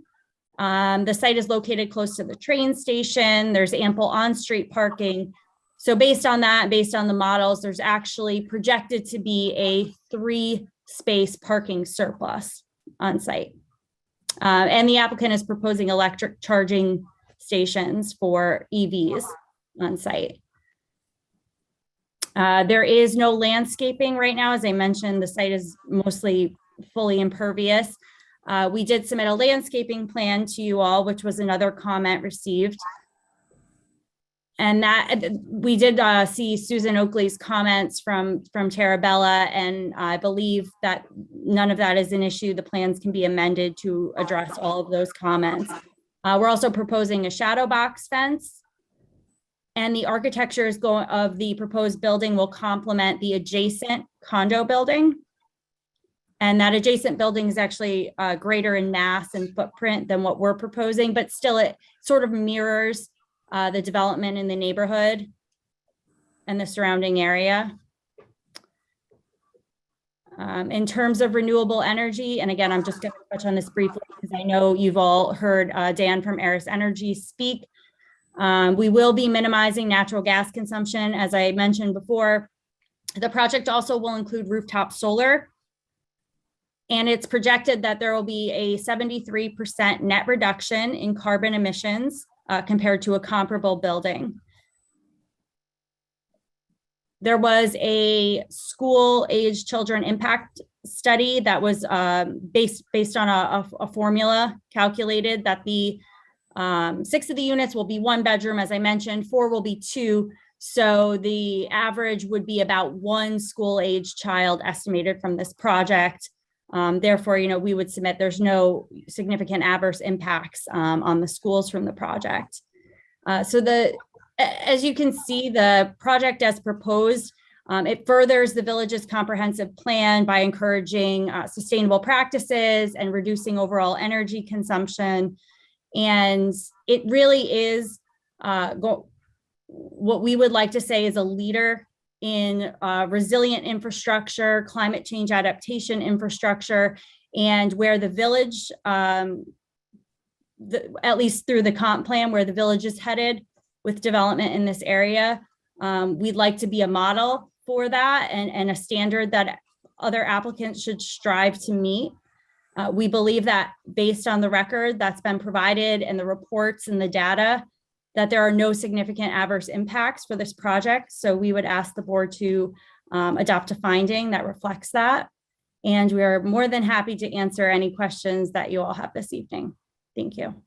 The site is located close to the train station. There's ample on-street parking. So based on that, based on the models, there's actually projected to be a 3-space parking surplus on site. And the applicant is proposing electric charging stations for EVs on site. There is no landscaping right now. As I mentioned, the site is mostly fully impervious. We did submit a landscaping plan to you all, which was another comment received. And that we did see Susan Oakley's comments from Tarabella, and I believe that none of that is an issue. The plans can be amended to address all of those comments. We're also proposing a shadow box fence, and the architecture of the proposed building will complement the adjacent condo building. And that adjacent building is actually greater in mass and footprint than what we're proposing, but still it sort of mirrors the development in the neighborhood and the surrounding area. In terms of renewable energy, and again, I'm just going to touch on this briefly because I know you've all heard Dan from Eris Energy speak. We will be minimizing natural gas consumption, as I mentioned before. The project also will include rooftop solar, and it's projected that there will be a 73% net reduction in carbon emissions compared to a comparable building. There was a school-age children impact study that was based on a formula calculated that the 6 of the units will be 1 bedroom, as I mentioned, 4 will be 2. So the average would be about 1 school-age child estimated from this project. Therefore, we would submit there's no significant adverse impacts on the schools from the project. As you can see, the project as proposed, it furthers the village's comprehensive plan by encouraging sustainable practices and reducing overall energy consumption. And it really is what we would like to say is a leader in resilient infrastructure, climate change adaptation infrastructure, and where the village, at least through the comp plan, where the village is headed with development in this area, we'd like to be a model for that and a standard that other applicants should strive to meet. We believe that based on the record that's been provided and the reports and the data, that there are no significant adverse impacts for this project. So we would ask the board to adopt a finding that reflects that. And we are more than happy to answer any questions that you all have this evening. Thank you.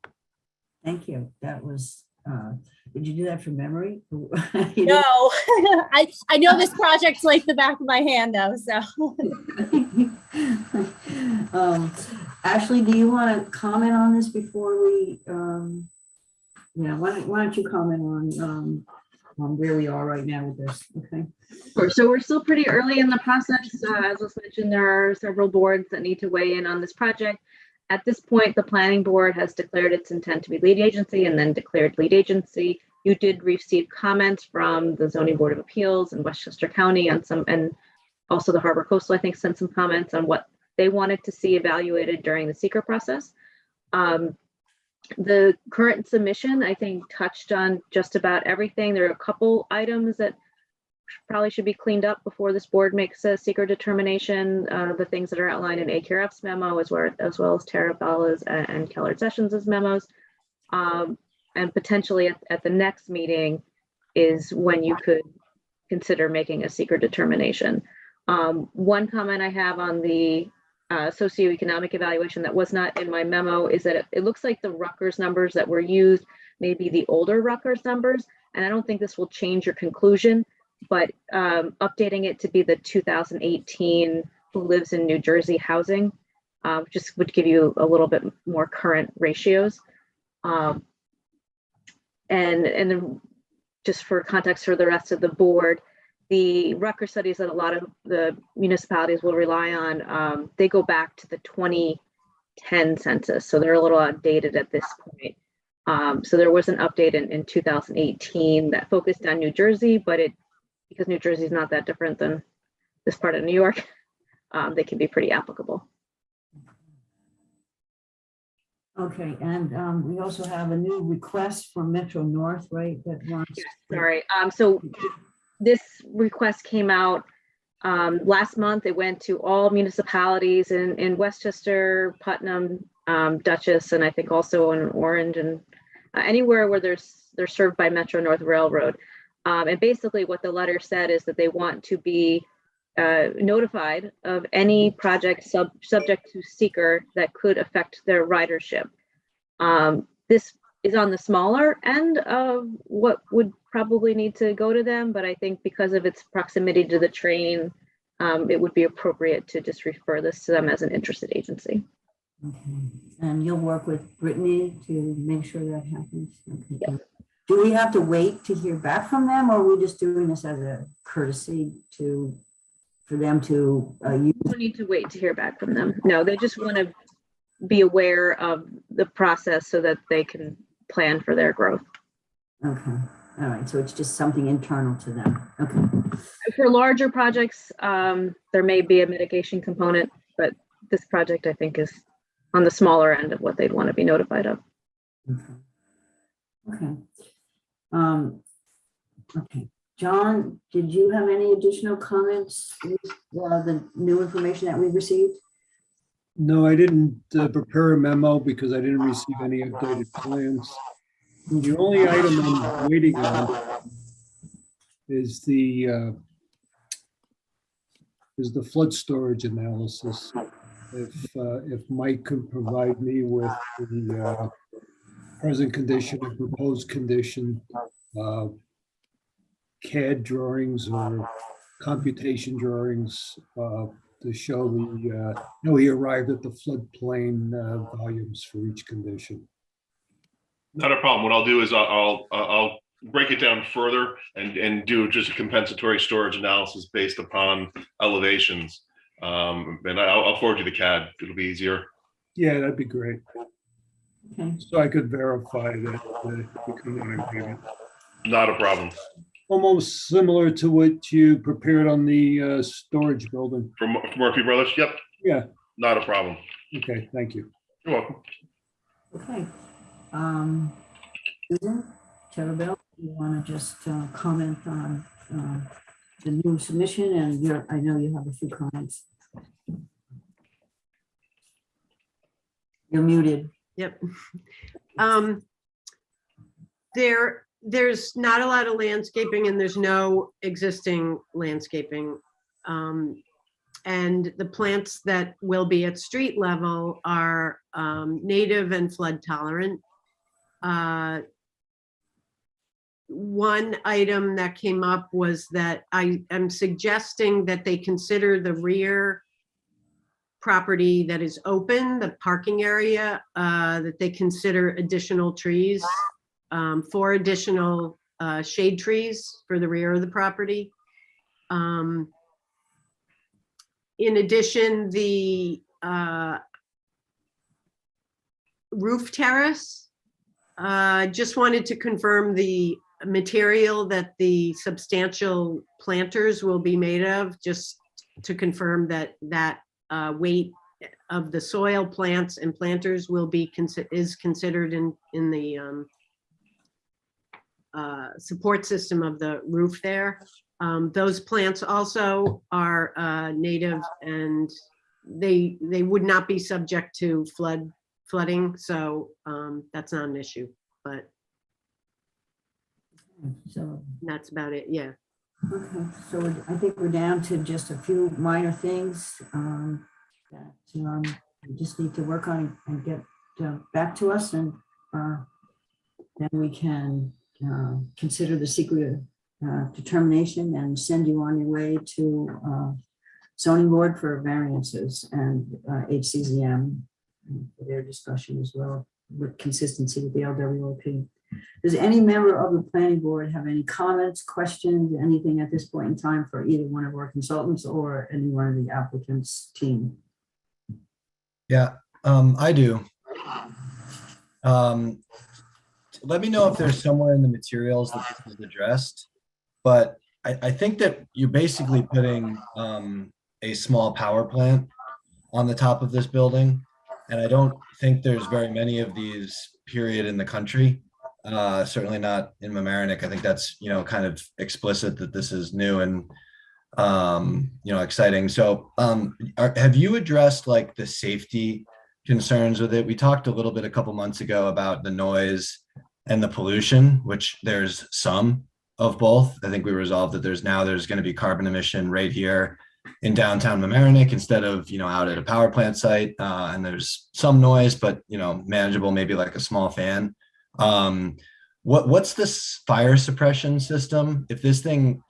Thank you. That was, did you do that from memory? No, I know this project's like the back of my hand though, so. Ashley, do you want to comment on this before we, why don't you comment on where we are right now with this, okay? Sure. So we're still pretty early in the process. As was mentioned, there are several boards that need to weigh in on this project. At this point, the planning board has declared its intent to be lead agency and then declared lead agency. You did receive comments from the Zoning Board of Appeals in Westchester County on some, and also the Harbor Coastal, I think, sent some comments on what they wanted to see evaluated during the secret process. The current submission, I think, touched on just about everything. There are a couple items that probably should be cleaned up before this board makes a secret determination. The things that are outlined in AKRF's memo, as well as Tarabella's and Keller Sessions' memos. And potentially at the next meeting is when you could consider making a seeker determination. One comment I have on the socioeconomic evaluation that was not in my memo is that it looks like the Rutgers numbers that were used may be the older Rutgers numbers, and I don't think this will change your conclusion, but updating it to be the 2018 who lives in New Jersey housing just would give you a little bit more current ratios. And then just for context for the rest of the board, the Rutgers studies that a lot of the municipalities will rely on, they go back to the 2010 census. So they're a little outdated at this point. So there was an update in 2018 that focused on New Jersey, but because New Jersey is not that different than this part of New York, they can be pretty applicable. Okay, and we also have a new request from Metro North, right? That wants. Sorry. So this request came out last month. It went to all municipalities in Westchester, Putnam, Dutchess, and I think also in Orange, and anywhere where they're served by Metro North Railroad. And basically what the letter said is that they want to be notified of any project subject to seeker that could affect their ridership. This is on the smaller end of what would probably need to go to them, but I think because of its proximity to the train, it would be appropriate to just refer this to them as an interested agency. Okay. And you'll work with Brittany to make sure that happens? Okay. Yeah. Do we have to wait to hear back from them, or are we just doing this as a courtesy for them to use? You don't need to wait to hear back from them. No, they just want to be aware of the process so that they can plan for their growth. Okay. All right. So it's just something internal to them. Okay. For larger projects, there may be a mitigation component, but this project I think is on the smaller end of what they'd want to be notified of. Okay. Okay. John, did you have any additional comments with the new information that we received? No, I didn't prepare a memo because I didn't receive any updated plans. The only item I'm waiting on is the flood storage analysis. If Mike could provide me with the present condition and proposed condition, CAD drawings or computation drawings to show he arrived at the floodplain volumes for each condition. Not a problem. What I'll do is I'll break it down further and do just a compensatory storage analysis based upon elevations. And I'll forward you the CAD. It'll be easier. Yeah, that'd be great. Okay. So I could verify that we come to an agreement. Not a problem. Almost similar to what you prepared on the storage building. From Murphy Brothers? Yep. Yeah. Not a problem. Okay, thank you. You're welcome. Okay. Susan, Terabell, you want to just comment on the new submission? And I know you have a few comments. You're muted. Yep. There's not a lot of landscaping and there's no existing landscaping. And the plants that will be at street level are native and flood tolerant. One item that came up was that I am suggesting that they consider the rear property that is open, the parking area, that they consider additional trees, 4 additional shade trees for the rear of the property. In addition, the roof terrace, just wanted to confirm the material that the substantial planters will be made of, just to confirm that weight of the soil, plants, and planters will be considered in the support system of the roof there. Those plants also are native and they would not be subject to flood flooding, so that's not an issue, but So, that's about it, yeah. okay, so I think we're down to just a few minor things that we just need to work on and get back to us, and then we can consider the secret determination and send you on your way to zoning board for variances and HCZM for their discussion as well, with consistency with the LWOP. Does any member of the planning board have any comments, questions, anything at this point in time for either one of our consultants or any one of the applicants' team? Yeah, I do. Let me know if there's somewhere in the materials that this is addressed, but I think that you're basically putting a small power plant on the top of this building. And I don't think there's very many of these, period, in the country. Certainly not in Mamaroneck. I think that's, kind of explicit that this is new and, exciting. So have you addressed like the safety concerns with it? We talked a little bit a couple months ago about the noise and the pollution, which there's some of both. I think we resolved that there's going to be carbon emission right here in downtown Mamaroneck instead of, out at a power plant site. And there's some noise, but, manageable, maybe like a small fan. What's this fire suppression system? If this thing,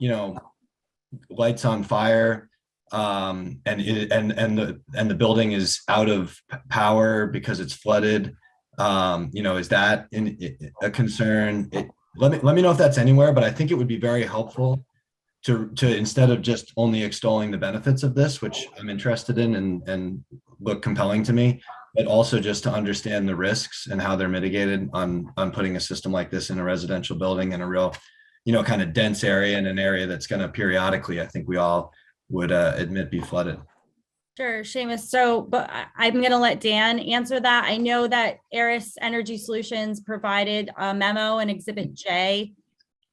lights on fire, and the building is out of power because it's flooded, is that a concern? Let me know if that's anywhere, but I think it would be very helpful to instead of just only extolling the benefits of this, which I'm interested in and look compelling to me, but also just to understand the risks and how they're mitigated on putting a system like this in a residential building in a real, kind of dense area, and an area that's going to periodically, I think we all would admit, be flooded. Sure, Seamus. So, but I'm going to let Dan answer that. I know that Eris Energy Solutions provided a memo in Exhibit J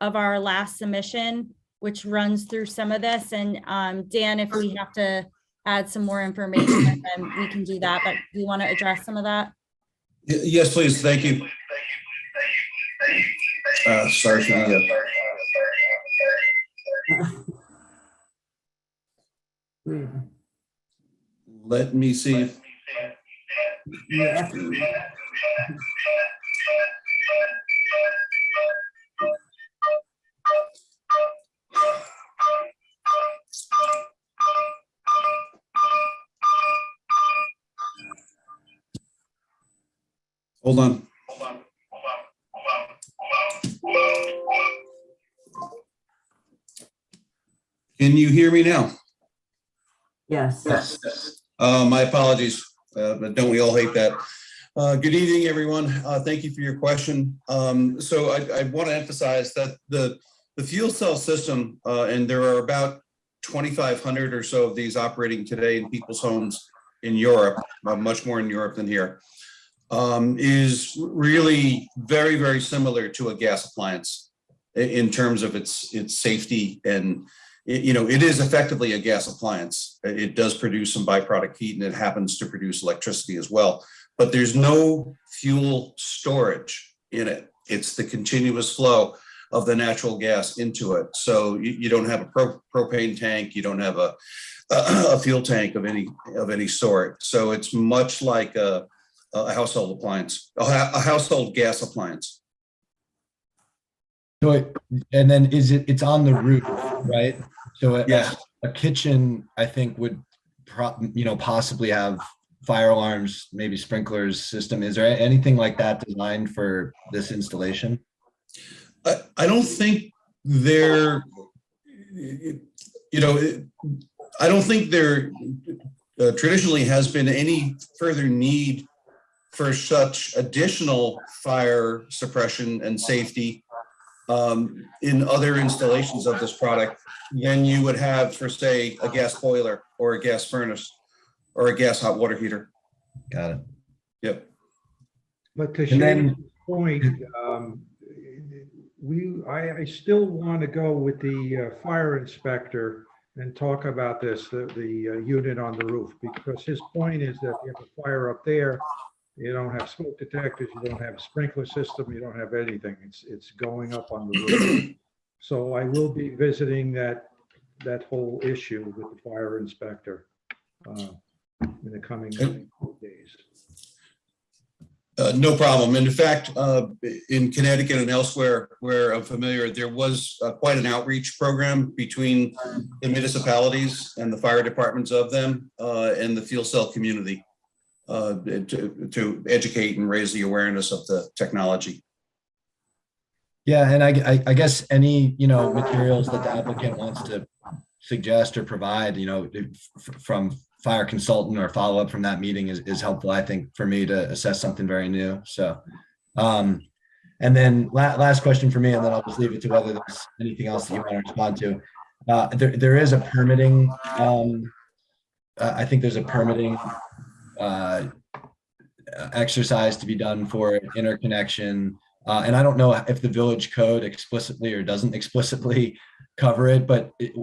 of our last submission, which runs through some of this. And Dan, if we have to add some more information, then we can do that. But do you want to address some of that? Yes, please. Thank you. Sorry for the. Let me see if. Yeah. Hold on. Can you hear me now? Yes. Yes. My apologies, but don't we all hate that? Good evening, everyone. Thank you for your question. So I want to emphasize that the fuel cell system, and there are about 2,500 or so of these operating today in people's homes in Europe, much more in Europe than here, is really very, very similar to a gas appliance in terms of its safety. And it is effectively a gas appliance. It does produce some byproduct heat, and it happens to produce electricity as well. But there's no fuel storage in it. It's the continuous flow of the natural gas into it. So you don't have a propane tank. You don't have a fuel tank of any sort. So it's much like a household appliance, a household gas appliance. So and then it's on the roof, right? So Yes. a kitchen, I think, would possibly have fire alarms, maybe sprinklers system. Is there anything like that designed for this installation? I don't think there, I don't think there traditionally has been any further need for such additional fire suppression and safety in other installations of this product than you would have for, say, a gas boiler or a gas furnace or a gas hot water heater. Got it. Yep. But to Shane's point, I still want to go with the fire inspector and talk about this, the unit on the roof, because his point is that if you have a fire up there, You don't have smoke detectors, you don't have a sprinkler system, you don't have anything. It's going up on the roof. So I will be visiting that whole issue with the fire inspector in the coming days. No problem. And in fact, in Connecticut and elsewhere where I'm familiar, there was quite an outreach program between the municipalities and the fire departments of them and the fuel cell community to educate and raise the awareness of the technology. Yeah, and I guess any, materials that the applicant wants to suggest or provide, from fire consultant or follow up from that meeting is helpful, I think, for me to assess something very new. So, and then last question for me, and then I'll just leave it to whether there's anything else that you want to respond to. There is a permitting, I think there's a permitting exercise to be done for interconnection. And I don't know if the village code explicitly or doesn't explicitly cover it, but do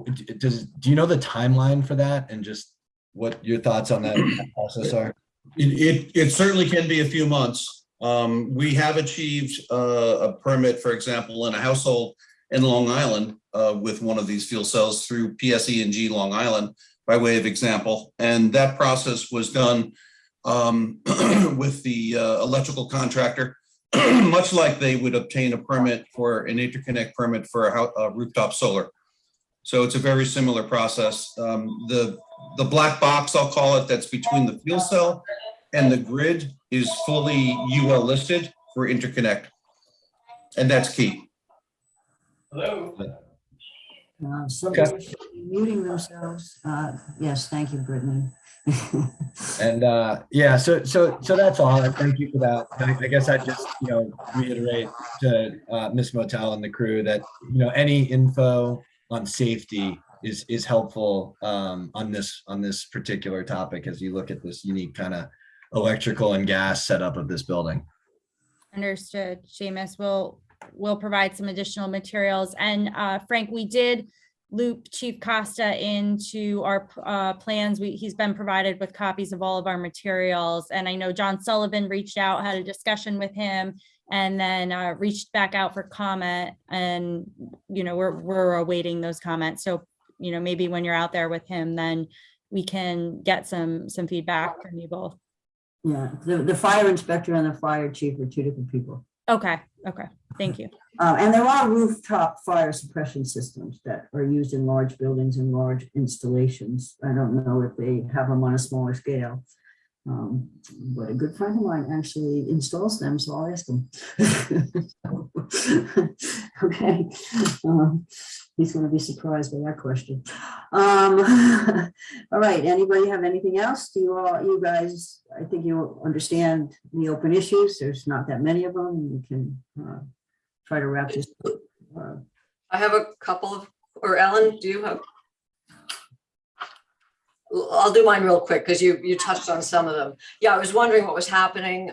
you know the timeline for that and just what your thoughts on that process are? It certainly can be a few months. We have achieved a permit, for example, in a household in Long Island with one of these fuel cells through PSE&G Long Island, by way of example. And that process was done with the electrical contractor, much like they would obtain a permit for an interconnect permit for a rooftop solar. So it's a very similar process. The black box, I'll call it, that's between the fuel cell and the grid is fully UL listed for interconnect. And that's key. Hello. Somebody's muting themselves. Yes, thank you, Brittany. And yeah, so that's all. Thank you for that. I guess I just reiterate to Ms. Motel and the crew that any info on safety is helpful on this particular topic as you look at this unique kind of electrical and gas setup of this building. Understood, Seamus. We'll provide some additional materials. And Frank, we did loop Chief Costa into our plans. He's been provided with copies of all of our materials. And I know John Sullivan reached out, had a discussion with him, and then reached back out for comment. And, we're awaiting those comments. So, maybe when you're out there with him, then we can get some feedback from you both. Yeah, the fire inspector and the fire chief are two different people. Okay. Thank you. And there are rooftop fire suppression systems that are used in large buildings and large installations. I don't know if they have them on a smaller scale, but a good friend of mine actually installs them, so I'll ask him. Okay. He's going to be surprised by that question. All right. Anybody have anything else? Do you guys, I think you understand the open issues. There's not that many of them. We can try to wrap this up. I have a couple of, or Ellen, do you have? I'll do mine real quick because you touched on some of them. Yeah, I was wondering what was happening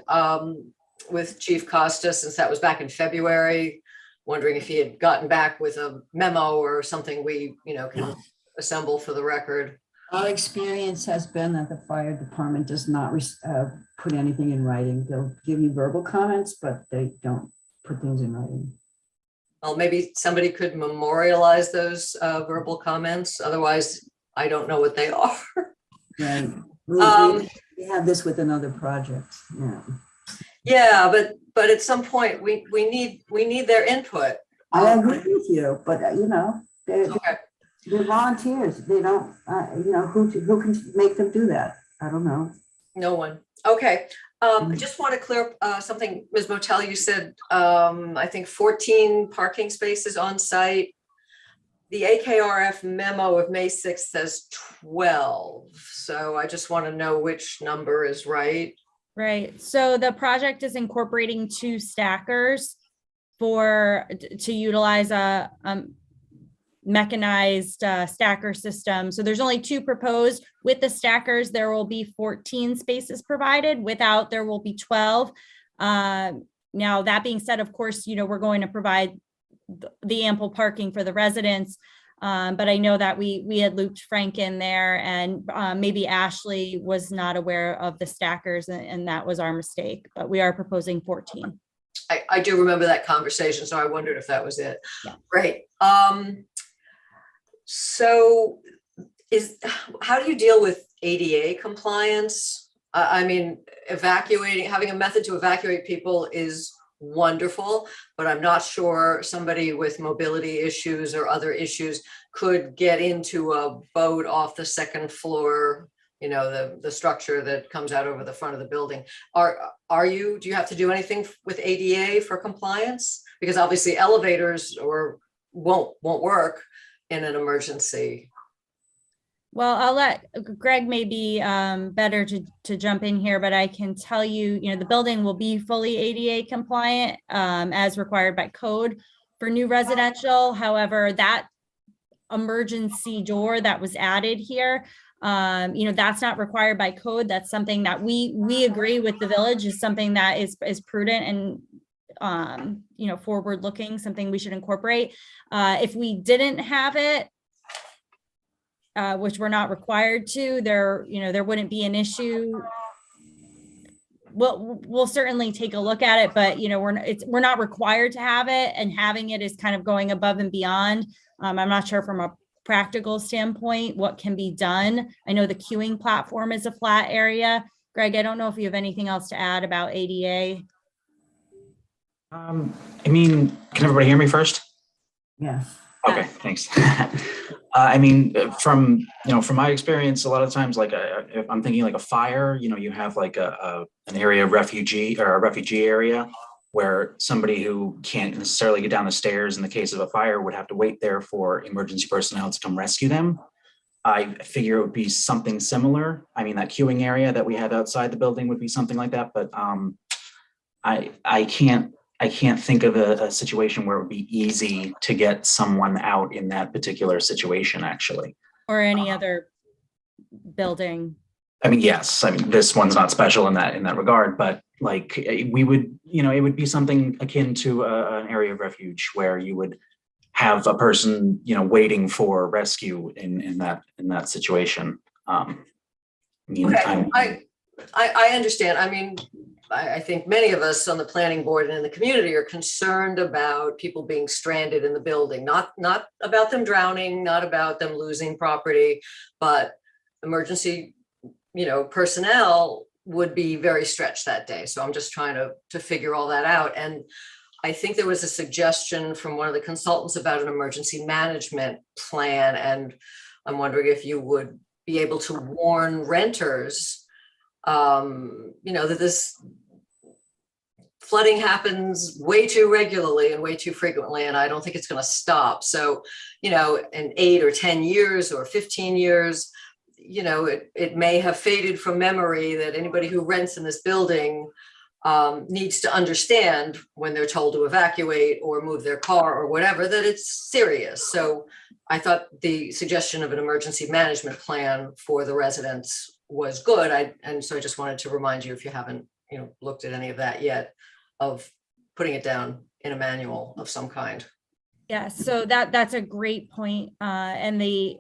with Chief Costa since that was back in February. Wondering if he had gotten back with a memo or something we, can assemble for the record. Our experience has been that the fire department does not put anything in writing. They'll give you verbal comments, but they don't put things in writing. Well, maybe somebody could memorialize those verbal comments. Otherwise, I don't know what they are. Right. We have this with another project. Yeah. Yeah, but at some point we need their input. I agree with you, but they're volunteers. They don't, who can make them do that? I don't know. No one. Okay. I just want to clear up something, Ms. Motel, you said, I think 14 parking spaces on site. The AKRF memo of May 6th says 12. So I just want to know which number is right. Right. So the project is incorporating 2 stackers to utilize a mechanized stacker system. So there's only 2 proposed. With the stackers, there will be 14 spaces provided. Without, there will be 12. Now, that being said, of course, we're going to provide the ample parking for the residents. But I know that we had looped Frank in there, and maybe Ashley was not aware of the stackers, and that was our mistake, but we are proposing 14. I do remember that conversation, so I wondered if that was it. Yeah. Great. So how do you deal with ADA compliance? I mean, having a method to evacuate people is wonderful, but I'm not sure somebody with mobility issues or other issues could get into a boat off the second floor, you know, the structure that comes out over the front of the building. Do you have to do anything with ADA for compliance? Because obviously elevators won't work in an emergency. Well, I'll let Greg maybe better to jump in here, but I can tell you, the building will be fully ADA compliant as required by code for new residential. However, that emergency door that was added here, that's not required by code. That's something that we agree with the village is something that is prudent and forward looking, something we should incorporate. If we didn't have it, which we're not required to, there wouldn't be an issue. We'll certainly take a look at it, but we're not required to have it, and having it is kind of going above and beyond. I'm not sure from a practical standpoint what can be done. I know the queuing platform is a flat area. Greg, I don't know if you have anything else to add about ADA. Can everybody hear me first? Yes. Okay, thanks. From my experience, a lot of times, like if I'm thinking like a fire, you have like an area of refugee or a refugee area where somebody who can't necessarily get down the stairs in the case of a fire would have to wait there for emergency personnel to come rescue them. I figure it would be something similar. That queuing area that we have outside the building would be something like that, but I can't think of a situation where it would be easy to get someone out in that particular situation, actually. Or any other building. Yes. This one's not special in that regard, but like we would, it would be something akin to an area of refuge where you would have a person, waiting for rescue in that situation. Okay. I understand. I think many of us on the planning board and in the community are concerned about people being stranded in the building, not about them drowning, not about them losing property, but emergency, personnel would be very stretched that day. So I'm just trying to figure all that out. And I think there was a suggestion from one of the consultants about an emergency management plan. And I'm wondering if you would be able to warn renters that this flooding happens way too regularly and way too frequently, and I don't think it's going to stop. So, in 8 or 10 years or 15 years, it may have faded from memory that anybody who rents in this building needs to understand when they're told to evacuate or move their car or whatever, that it's serious. So I thought the suggestion of an emergency management plan for the residents was good. And so I just wanted to remind you, if you haven't, looked at any of that yet, of putting it down in a manual of some kind. Yeah, so that's a great point. And the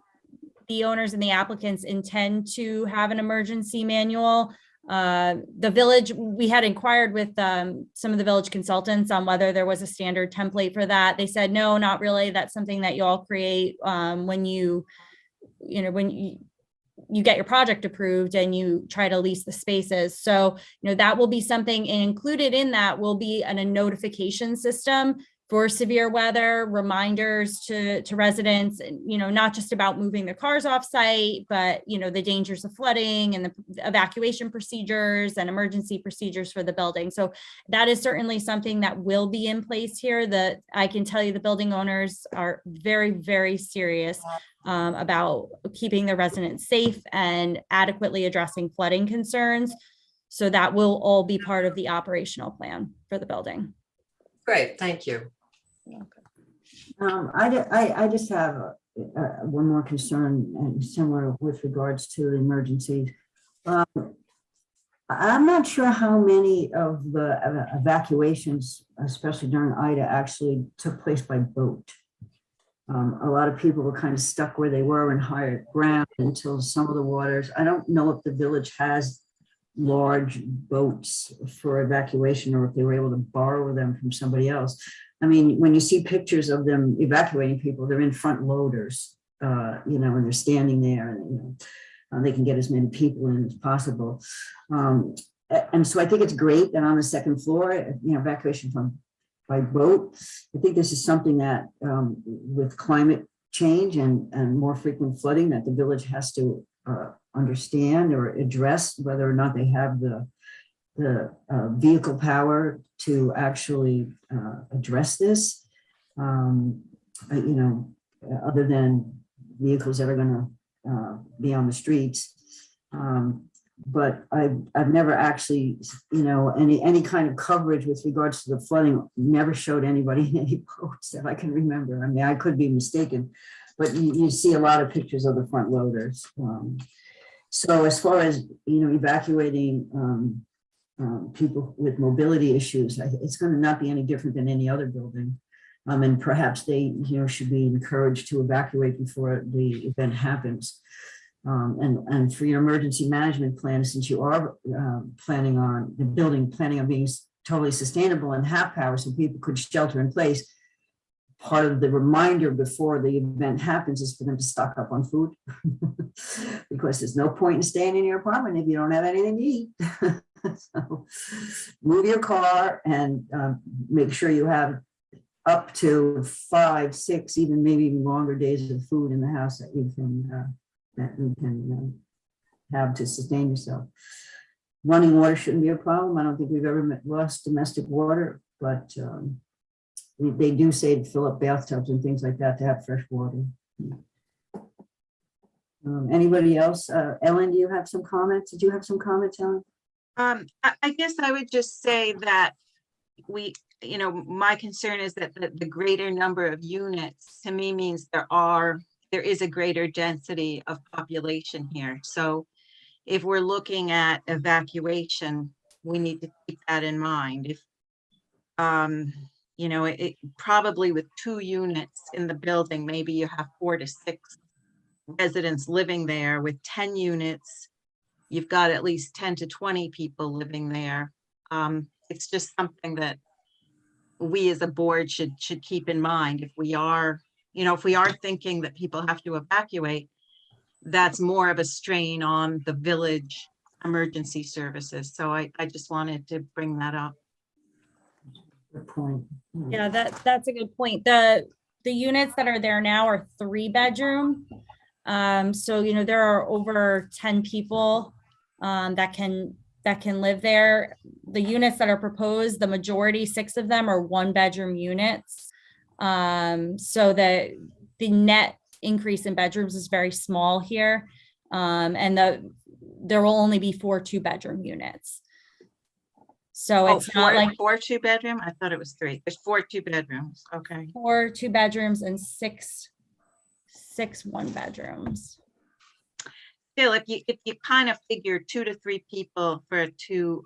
owners and the applicants intend to have an emergency manual. The village, we had inquired with some of the village consultants on whether there was a standard template for that. They said, no, not really. That's something that you all create when you get your project approved and you try to lease the spaces. So, that will be something, and included in that will be a notification system for severe weather, reminders to residents, not just about moving their cars off site, but, the dangers of flooding and the evacuation procedures and emergency procedures for the building. So that is certainly something that will be in place here. That I can tell you the building owners are very, very serious about keeping their residents safe and adequately addressing flooding concerns. So that will all be part of the operational plan for the building. Great, thank you. I just have one more concern, and similar with regards to the emergencies. I'm not sure how many of the evacuations, especially during Ida, actually took place by boat. A lot of people were kind of stuck where they were in higher ground until some of the waters. I don't know if the village has large boats for evacuation or if they were able to borrow them from somebody else. I mean, when you see pictures of them evacuating people, they're in front loaders, you know, and they're standing there, and you know, they can get as many people in as possible. And so I think it's great that on the second floor, you know, evacuation by boat. I think this is something that with climate change and more frequent flooding that the village has to understand or address, whether or not they have the vehicle power to actually address this. You know, other than vehicles that are going to be on the streets. But I've never actually, you know, any kind of coverage with regards to the flooding, never showed anybody in any boats that I can remember. I mean, I could be mistaken, but you see a lot of pictures of the front loaders. So as far as, you know, evacuating people with mobility issues, it's going to not be any different than any other building. And perhaps they, you know, should be encouraged to evacuate before the event happens. And for your emergency management plan, since you are planning on the building, planning on being totally sustainable and half power so people could shelter in place, part of the reminder before the event happens is for them to stock up on food because there's no point in staying in your apartment if you don't have anything to eat. So move your car and make sure you have up to 5, 6, even maybe even longer days of food in the house that you can have to sustain yourself. Running water shouldn't be a problem. I don't think we've ever lost domestic water, but they do say to fill up bathtubs and things like that to have fresh water. Anybody else? Ellen, do you have some comments? Did you have some comments, Ellen? I guess I would just say that we, you know, my concern is that the greater number of units to me means there is a greater density of population here. So if we're looking at evacuation, we need to keep that in mind. If, you know, it probably with 2 units in the building, maybe you have 4 to 6 residents living there. With 10 units, you've got at least 10 to 20 people living there. It's just something that we as a board should keep in mind. If we are, you know, if we are thinking that people have to evacuate, that's more of a strain on the village emergency services. So I just wanted to bring that up. Good point. Yeah, that's a good point. The units that are there now are 3-bedroom. So, you know, there are over 10 people that can live there. The units that are proposed, the majority, 6 of them are 1-bedroom units. So that the net increase in bedrooms is very small here. And there will only be 4 2-bedroom units. So it's not like 4 2-bedroom. I thought it was 3. There's 4 2-bedrooms. Okay. 4 2-bedrooms and 6 1-bedrooms. Still, if you kind of figure 2 to 3 people for a 2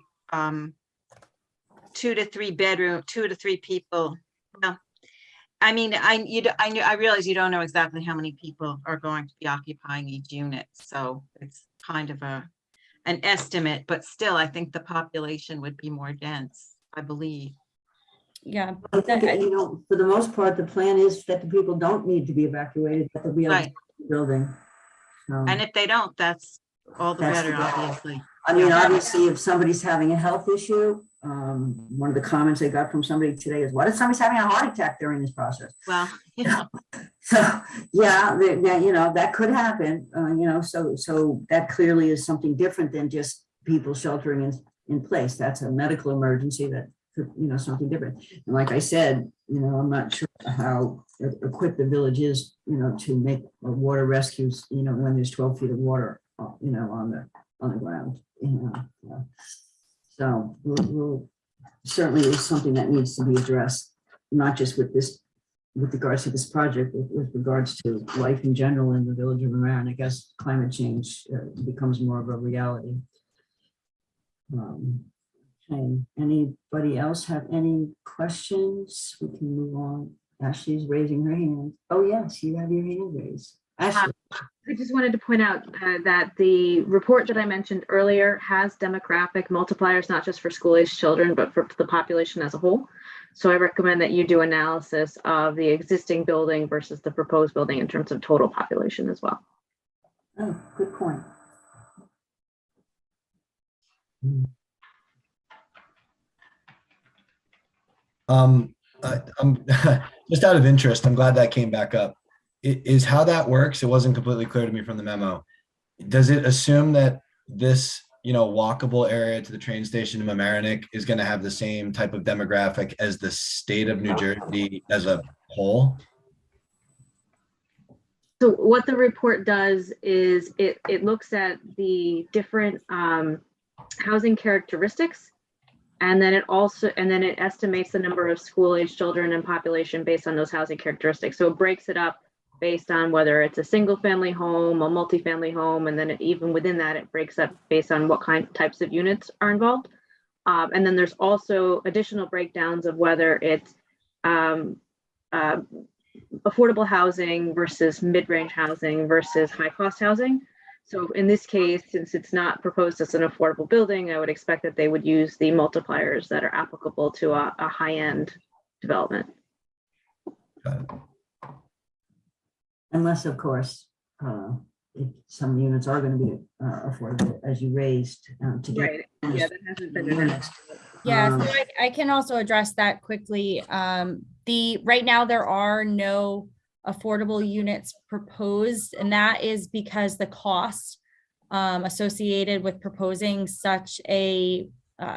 to 3 bedroom, 2 to 3 people. Well, I mean, I realize you don't know exactly how many people are going to be occupying each unit, so it's kind of an estimate, but still, I think the population would be more dense, I believe. Yeah, I think, you know, for the most part, the plan is that the people don't need to be evacuated, but they'll be able to stay in the building. And if they don't, that's all the better, obviously. I mean, obviously, if somebody's having a health issue, one of the comments I got from somebody today is, what if somebody's having a heart attack during this process? Well, you know. So, yeah, you know, that could happen, you know, so that clearly is something different than just people sheltering in place. That's a medical emergency that could, you know, something different. And like I said, you know, I'm not sure how equipped the village is, you know, to make water rescues, you know, when there's 12 feet of water, you know, on the ground, you know. So we'll certainly is something that needs to be addressed, not just with regards to this project, with regards to life in general in the village of Mamaroneck. I guess climate change becomes more of a reality. Okay. Anybody else have any questions? We can move on. Ashley's raising her hand. Oh, yes, you have your hand raised. Ashley. I just wanted to point out that the report that I mentioned earlier has demographic multipliers, not just for school-aged children, but for the population as a whole. So I recommend that you do analysis of the existing building versus the proposed building in terms of total population as well. Oh, good point. I'm just out of interest. I'm glad that came back up. Is how that works. It wasn't completely clear to me from the memo. Does it assume that this, walkable area to the train station in Mamaroneck is going to have the same type of demographic as the state of New Jersey as a whole? So what the report does is it looks at the different housing characteristics, and then it estimates the number of school-aged children and population based on those housing characteristics. So it breaks it up based on whether it's a single-family home, a multifamily home, and then even within that, it breaks up based on what types of units are involved. And then there's also additional breakdowns of whether it's affordable housing versus mid-range housing versus high-cost housing. So in this case, since it's not proposed as an affordable building, I would expect that they would use the multipliers that are applicable to a high-end development. Unless, of course, if some units are going to be affordable, as you raised to get. Right. Yeah, that hasn't been addressed. Yeah, so I can also address that quickly. Right now there are no affordable units proposed, and that is because the cost associated with proposing such a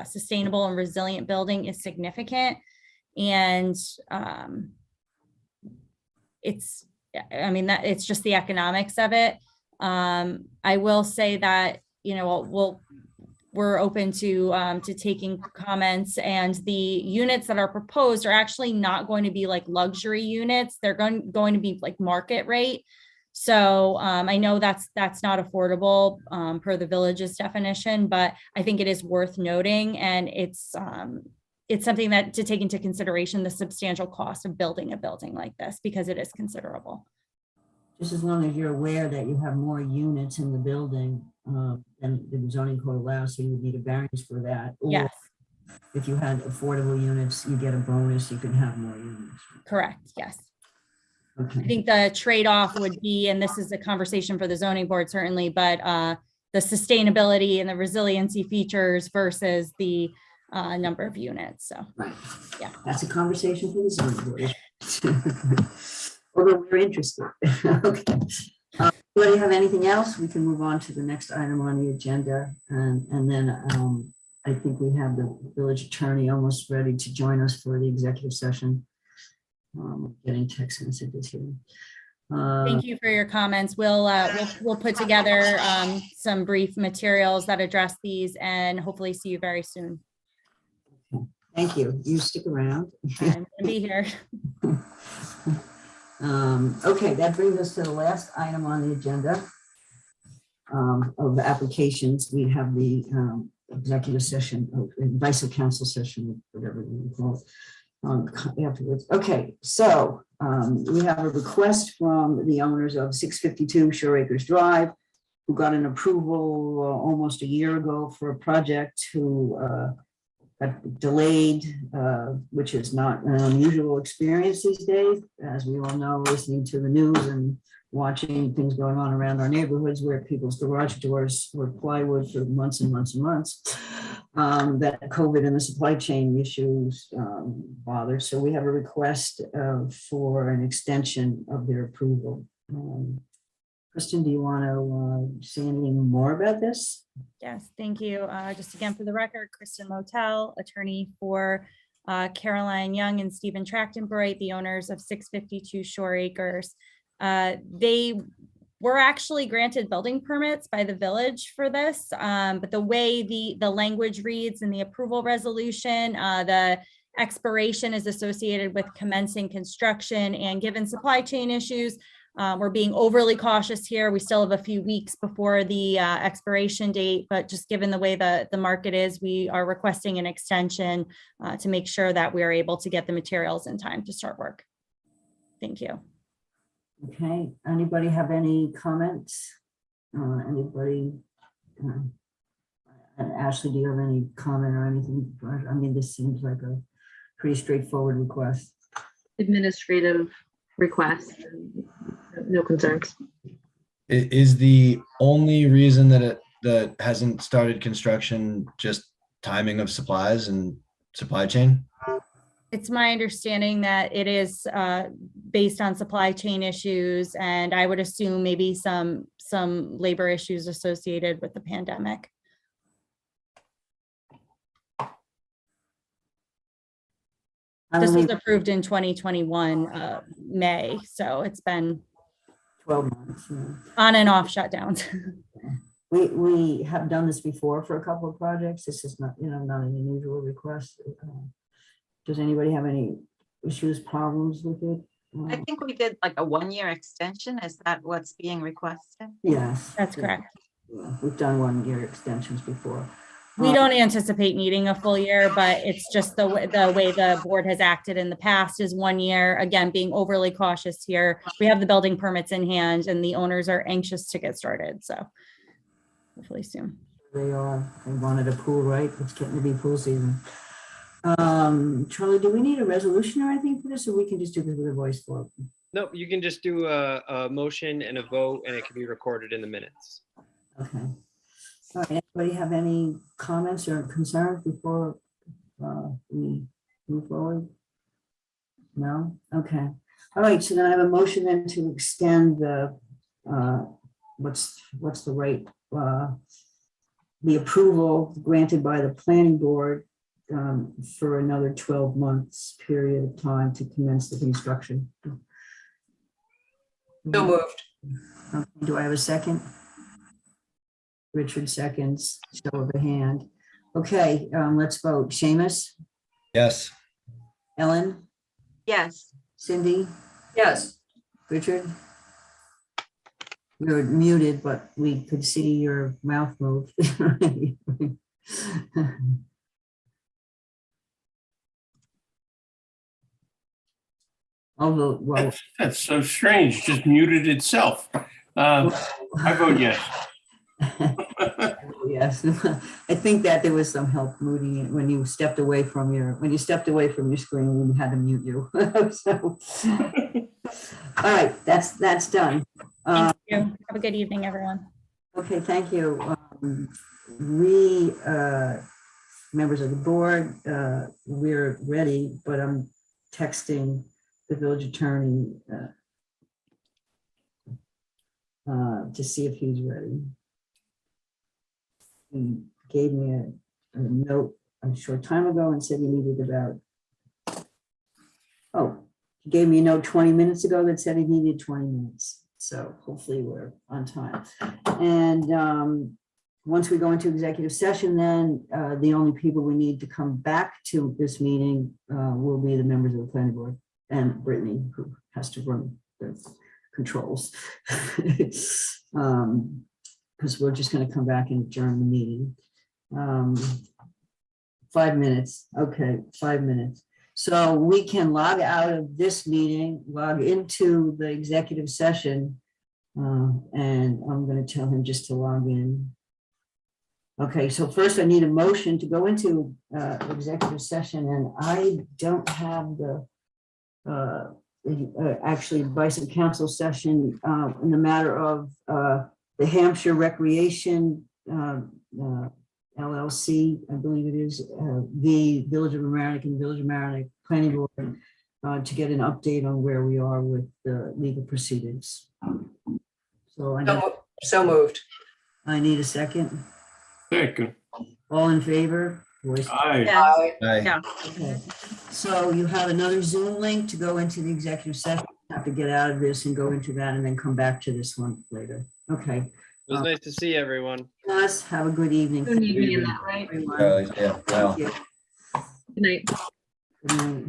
sustainable and resilient building is significant, and it's just the economics of it. I will say that we're open to taking comments, and the units that are proposed are actually not going to be like luxury units. They're going to be like market rate. So I know that's not affordable per the village's definition, but I think it is worth noting, and it's something that to take into consideration the substantial cost of building a building like this, because it is considerable. Just as long as you're aware that you have more units in the building than the zoning code allows, so you would need a variance for that. Or yes. If you had affordable units, you get a bonus, you can have more units. Correct, yes. Okay. I think the trade-off would be, and this is a conversation for the zoning board certainly, but the sustainability and the resiliency features versus the number of units. So, right. Yeah. That's a conversation for the zoning board. Although we're interested. Okay. Anybody have anything else? We can move on to the next item on the agenda. And then I think we have the village attorney almost ready to join us for the executive session. Getting text messages here. Thank you for your comments. We'll put together some brief materials that address these, and hopefully see you very soon. Thank you. You stick around. I'm gonna be here. Okay, that brings us to the last item on the agenda of the applications. We have the executive session, advice of council session, whatever we call it, afterwards. Okay, so we have a request from the owners of 652 Shore Acres Drive, who got an approval almost a year ago for a project who got delayed, which is not an unusual experience these days, as we all know, listening to the news and watching things going on around our neighborhoods where people's garage doors were plywood for months and months and months. That COVID and the supply chain issues bother. So we have a request for an extension of their approval. Kristen, do you want to say anything more about this? Yes, thank you. Just again, for the record, Kristen Motel, attorney for Caroline Young and Stephen Trachtenbreit, the owners of 652 Shore Acres. They were actually granted building permits by the village for this, but the way the language reads in the approval resolution, the expiration is associated with commencing construction, and given supply chain issues, we're being overly cautious here. We still have a few weeks before the expiration date, but just given the way the market is, we are requesting an extension to make sure that we are able to get the materials in time to start work. Thank you. Okay, anybody have any comments? Anybody? And Ashley, do you have any comment or anything? I mean, this seems like a pretty straightforward request. Administrative request, no concerns. Is the only reason that hasn't started construction just timing of supplies and supply chain? It's my understanding that it is based on supply chain issues, and I would assume maybe some labor issues associated with the pandemic. This was approved in 2021 May, so it's been 12 months. Yeah. On and off shutdowns. We have done this before for a couple of projects. This is not, not an unusual request. Does anybody have any issues, problems with it? I think we did like a 1-year extension. Is that what's being requested? Yes. That's correct. Yeah, we've done 1-year extensions before. We don't anticipate needing a full year, but it's just the way the board has acted in the past is 1 year. Again, being overly cautious here. We have the building permits in hand and the owners are anxious to get started. So hopefully soon. They wanted a pool, right? It's getting to be pool season. Charlie, do we need a resolution or anything for this, or we can just do this with a voice vote? Nope, you can just do a motion and a vote, and it can be recorded in the minutes. Okay. All right, anybody have any comments or concerns before we move forward? No? Okay. All right, so then I have a motion then to extend the, what's the rate? The approval granted by the planning board for another 12 months period of time to commence the construction. So moved. Okay, do I have a second? Richard seconds, show of a hand. Okay, let's vote. Seamus, Yes. Ellen, Yes. Cindy, Yes. Richard? We were muted, but we could see your mouth move. I'll vote. Well, That's so strange, just muted itself. I vote yes. yes, I think that there was some help muting it when you stepped away from your screen. We had to mute you. So, all right, that's done. Thank you. Have a good evening, everyone. Okay, thank you. We, members of the board, we're ready, but I'm texting the village attorney to see if he's ready. He gave me a note a short time ago and said he needed he gave me a note 20 minutes ago that said he needed 20 minutes. So hopefully we're on time. And once we go into executive session, then the only people we need to come back to this meeting will be the members of the planning board and Brittany, who has to run the controls. Because we're just going to come back and adjourn the meeting. 5 minutes. Okay, 5 minutes. So we can log out of this meeting, log into the executive session, and I'm going to tell him just to log in. Okay, so first I need a motion to go into executive session, and I don't have the actually advice of council session in the matter of the Hampshire Recreation LLC, I believe it is, the Village of Mamaroneck and Village of Mamaroneck Planning Board to get an update on where we are with the legal proceedings. So So moved. I need a second. Second. All in favor? Voice. Aye. Yes. Aye. Yeah. Okay. So you have another Zoom link to go into the executive session. You have to get out of this and go into that and then come back to this one later. Okay. It was nice to see everyone. Guys, have a good evening. Good evening in that, right? Everyone. Yeah. Well. Thank you. Good night. Good night.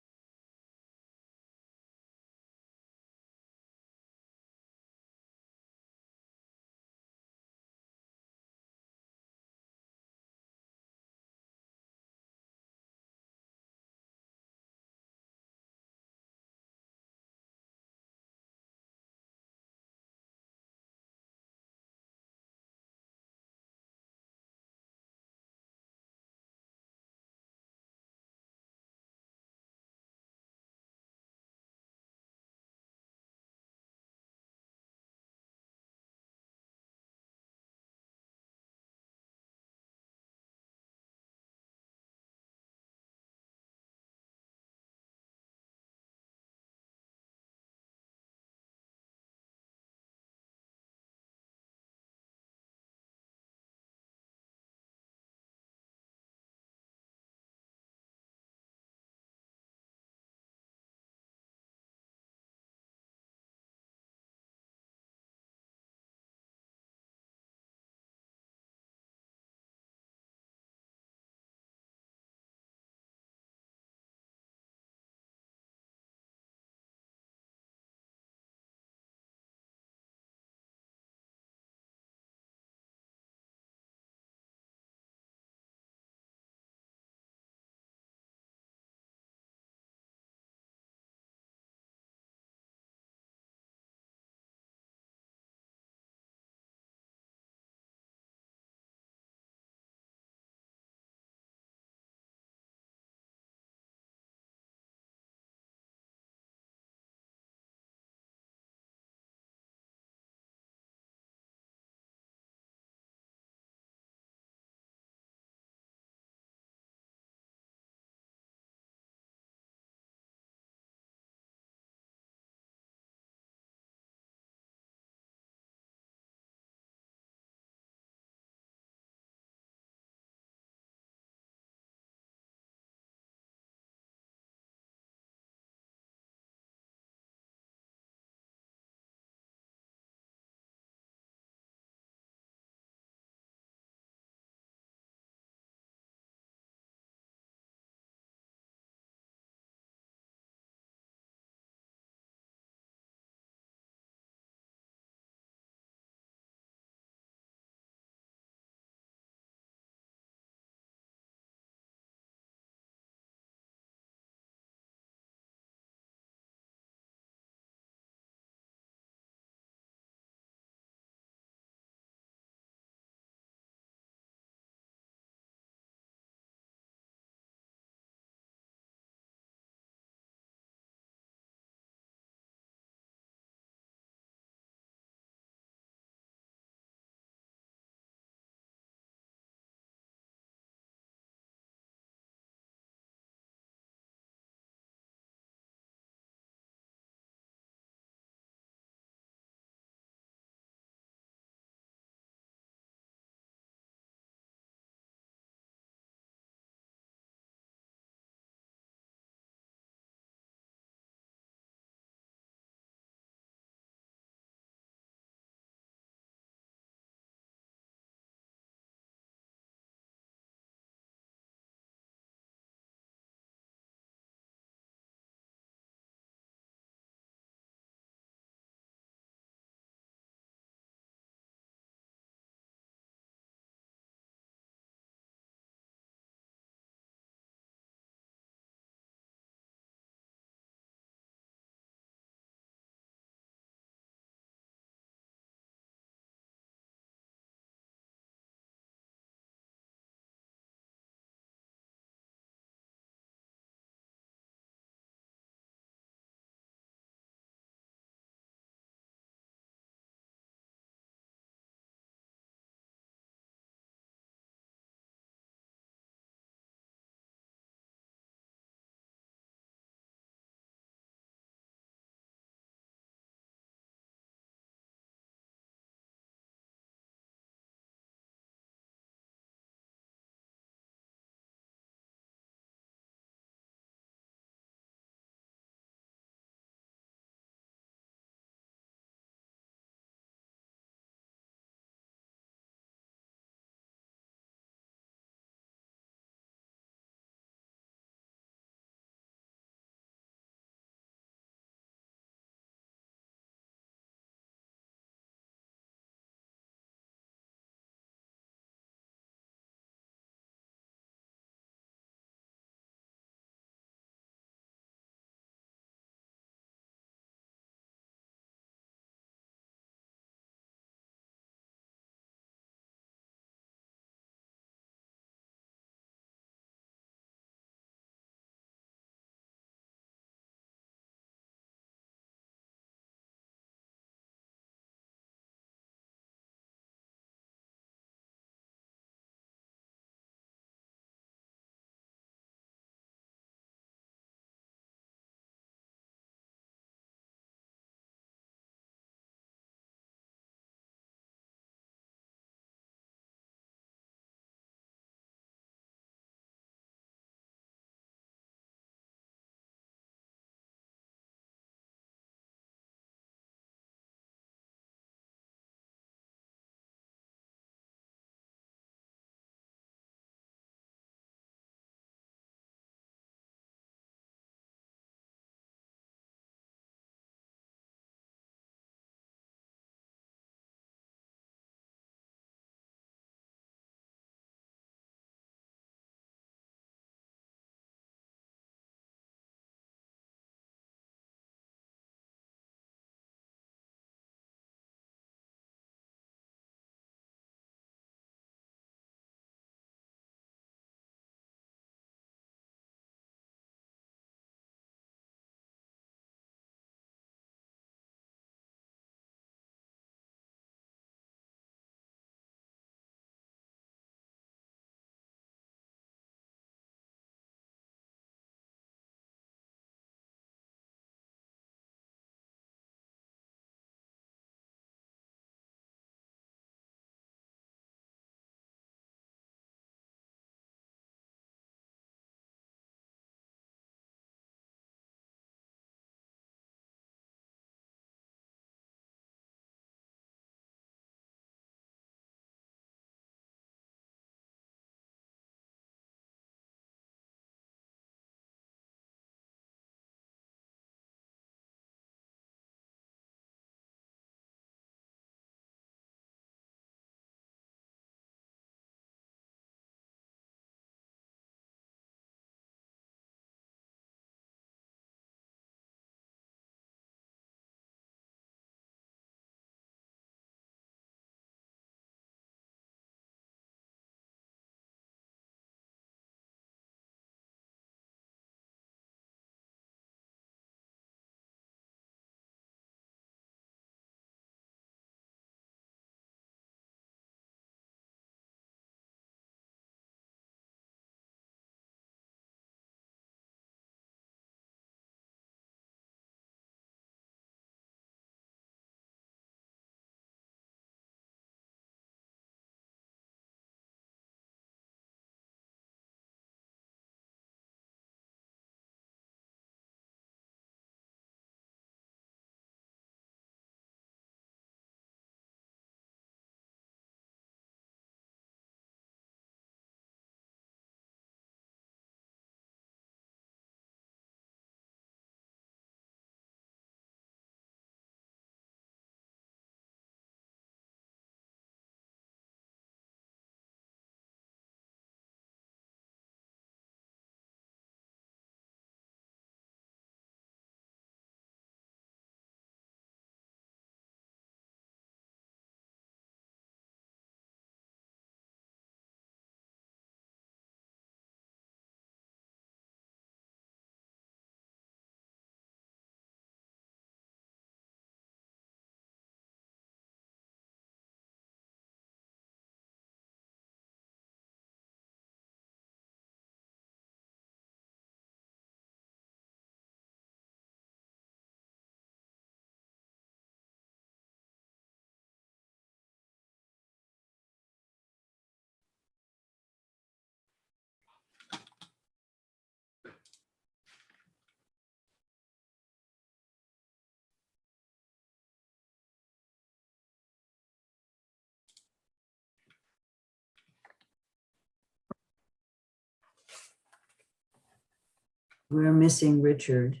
We're missing Richard.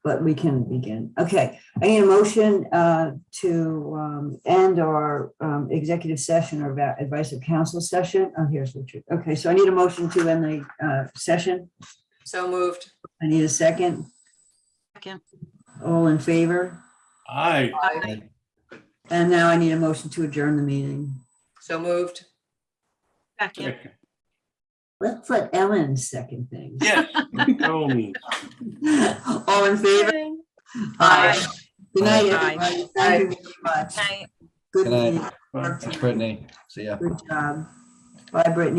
But we can begin. Okay, I need a motion to end our executive session or advice of council session. Oh, here's Richard. Okay, so I need a motion to end the session. So moved. I need a second. Second. All in favor? Aye. Aye. And now I need a motion to adjourn the meeting. So moved. Second. Let's let Ellen second things. Yes. Tell me. All in favor? Aye. Good night, Aye. everybody. Thank you very much. Night. Good Good night. meeting. Thanks, Brittany. See ya. Good job. Bye, Brittany.